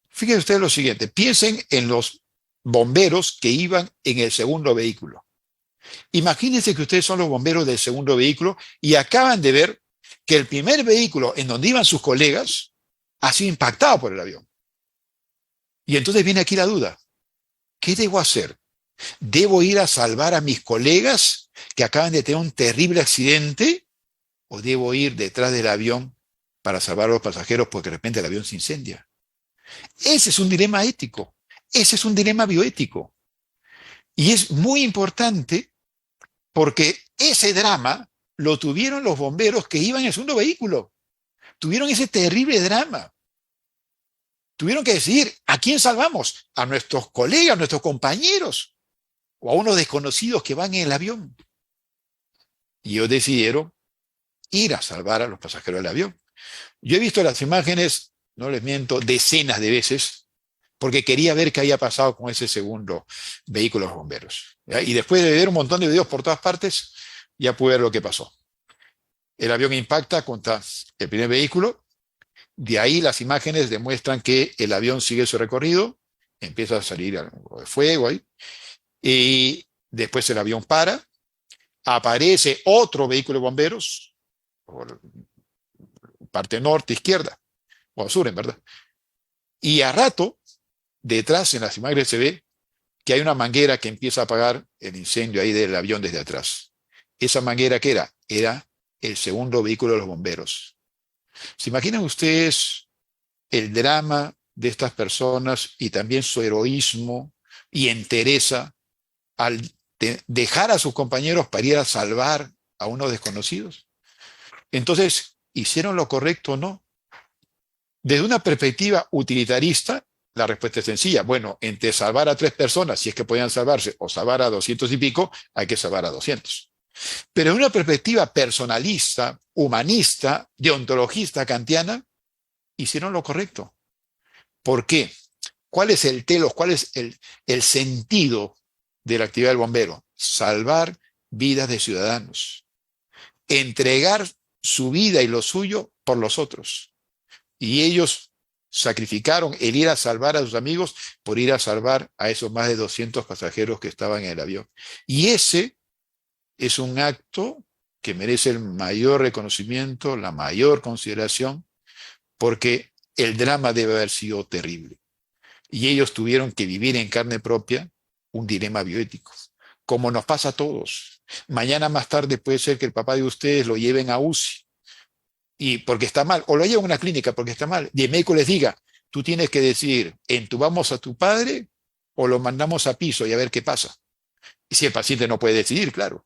Speaker 7: Fíjense ustedes lo siguiente, piensen en los bomberos que iban en el segundo vehículo. Imagínense que ustedes son los bomberos del segundo vehículo y acaban de ver que el primer vehículo en donde iban sus colegas ha sido impactado por el avión. Y entonces viene aquí la duda. ¿Qué debo hacer? ¿Debo ir a salvar a mis colegas que acaban de tener un terrible accidente? ¿O debo ir detrás del avión para salvar a los pasajeros porque de repente el avión se incendia? Ese es un dilema ético. Ese es un dilema bioético. Y es muy importante porque ese drama lo tuvieron los bomberos que iban en el segundo vehículo. Tuvieron ese terrible drama. Tuvieron que decidir a quién salvamos, a nuestros colegas, a nuestros compañeros o a unos desconocidos que van en el avión. Y ellos decidieron ir a salvar a los pasajeros del avión. Yo he visto las imágenes, no les miento, decenas de veces, porque quería ver qué había pasado con ese segundo vehículo de los bomberos. ¿Ya? Y después de ver un montón de videos por todas partes, ya pude ver lo que pasó. El avión impacta contra el primer vehículo. De ahí las imágenes demuestran que el avión sigue su recorrido, empieza a salir algo de fuego ahí, y después el avión para, aparece otro vehículo de bomberos, por parte norte, izquierda, o sur en verdad, y a rato, detrás en las imágenes se ve que hay una manguera que empieza a apagar el incendio ahí del avión desde atrás. Esa manguera, ¿qué era? Era el segundo vehículo de los bomberos. ¿Se imaginan ustedes el drama de estas personas y también su heroísmo y entereza al dejar a sus compañeros para ir a salvar a unos desconocidos? Entonces, ¿hicieron lo correcto o no? Desde una perspectiva utilitarista, la respuesta es sencilla. Bueno, entre salvar a 3 personas, si es que podían salvarse, o salvar a 200 y pico, hay que salvar a 200. Pero en una perspectiva personalista, humanista, deontologista kantiana, hicieron lo correcto. ¿Por qué? ¿Cuál es el telos? ¿Cuál es el sentido de la actividad del bombero? Salvar vidas de ciudadanos. Entregar su vida y lo suyo por los otros. Y ellos sacrificaron el ir a salvar a sus amigos por ir a salvar a esos más de 200 pasajeros que estaban en el avión. Y ese es un acto que merece el mayor reconocimiento, la mayor consideración, porque el drama debe haber sido terrible. Y ellos tuvieron que vivir en carne propia un dilema bioético, como nos pasa a todos. Mañana más tarde puede ser que el papá de ustedes lo lleven a UCI, y porque está mal, o lo lleven a una clínica porque está mal, y el médico les diga, tú tienes que decidir, ¿entubamos a tu padre o lo mandamos a piso y a ver qué pasa? Y si el paciente no puede decidir, claro.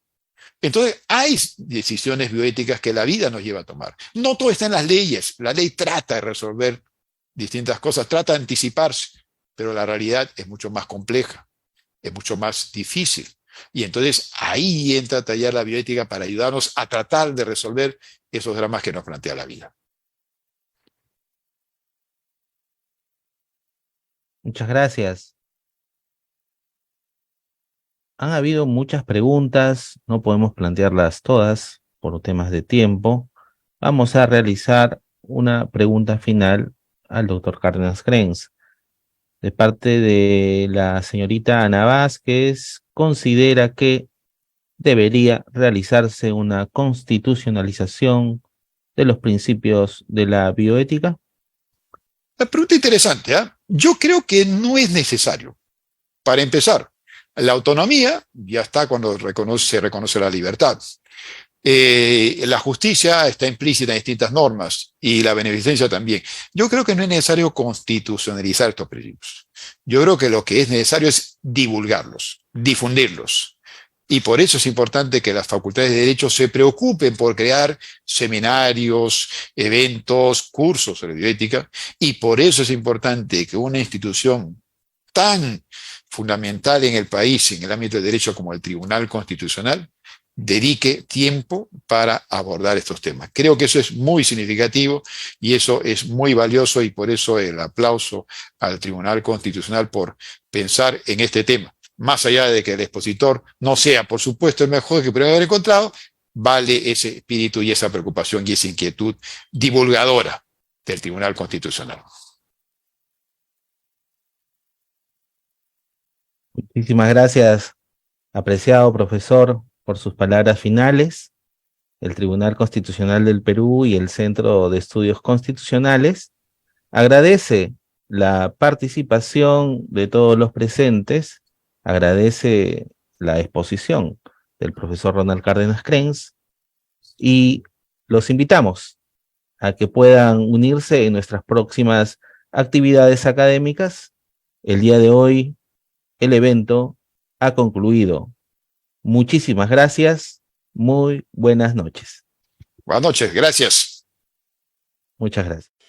Speaker 7: Entonces, hay decisiones bioéticas que la vida nos lleva a tomar. No todo está en las leyes. La ley trata de resolver distintas cosas, trata de anticiparse, pero la realidad es mucho más compleja, es mucho más difícil. Y entonces ahí entra a tallar la bioética para ayudarnos a tratar de resolver esos dramas que nos plantea la vida.
Speaker 6: Muchas gracias. Han habido muchas preguntas, no podemos plantearlas todas por temas de tiempo. Vamos a realizar una pregunta final al doctor Cárdenas Crens. De parte de la señorita Ana Vázquez, considera que debería realizarse una constitucionalización de los principios de la bioética.
Speaker 7: La pregunta interesante, ¿eh? Yo creo que no es necesario. Para empezar, la autonomía ya está cuando se reconoce la libertad. La justicia está implícita en distintas normas y la beneficencia también. Yo creo que no es necesario constitucionalizar estos principios. Yo creo que lo que es necesario es divulgarlos, difundirlos. Y por eso es importante que las facultades de Derecho se preocupen por crear seminarios, eventos, cursos sobre bioética. Y por eso es importante que una institución tan fundamental en el país, en el ámbito del derecho como el Tribunal Constitucional, dedique tiempo para abordar estos temas. Creo que eso es muy significativo y eso es muy valioso, y por eso el aplauso al Tribunal Constitucional por pensar en este tema. Más allá de que el expositor no sea, por supuesto, el mejor que pudiera haber encontrado, vale ese espíritu y esa preocupación y esa inquietud divulgadora del Tribunal Constitucional.
Speaker 6: Muchísimas gracias, apreciado profesor, por sus palabras finales. El Tribunal Constitucional del Perú y el Centro de Estudios Constitucionales agradece la participación de todos los presentes, agradece la exposición del profesor Ronald Cárdenas Crens y los invitamos a que puedan unirse en nuestras próximas actividades académicas El día de hoy, el evento ha concluido. Muchísimas gracias. Muy buenas noches.
Speaker 7: Buenas noches, gracias.
Speaker 6: Muchas gracias.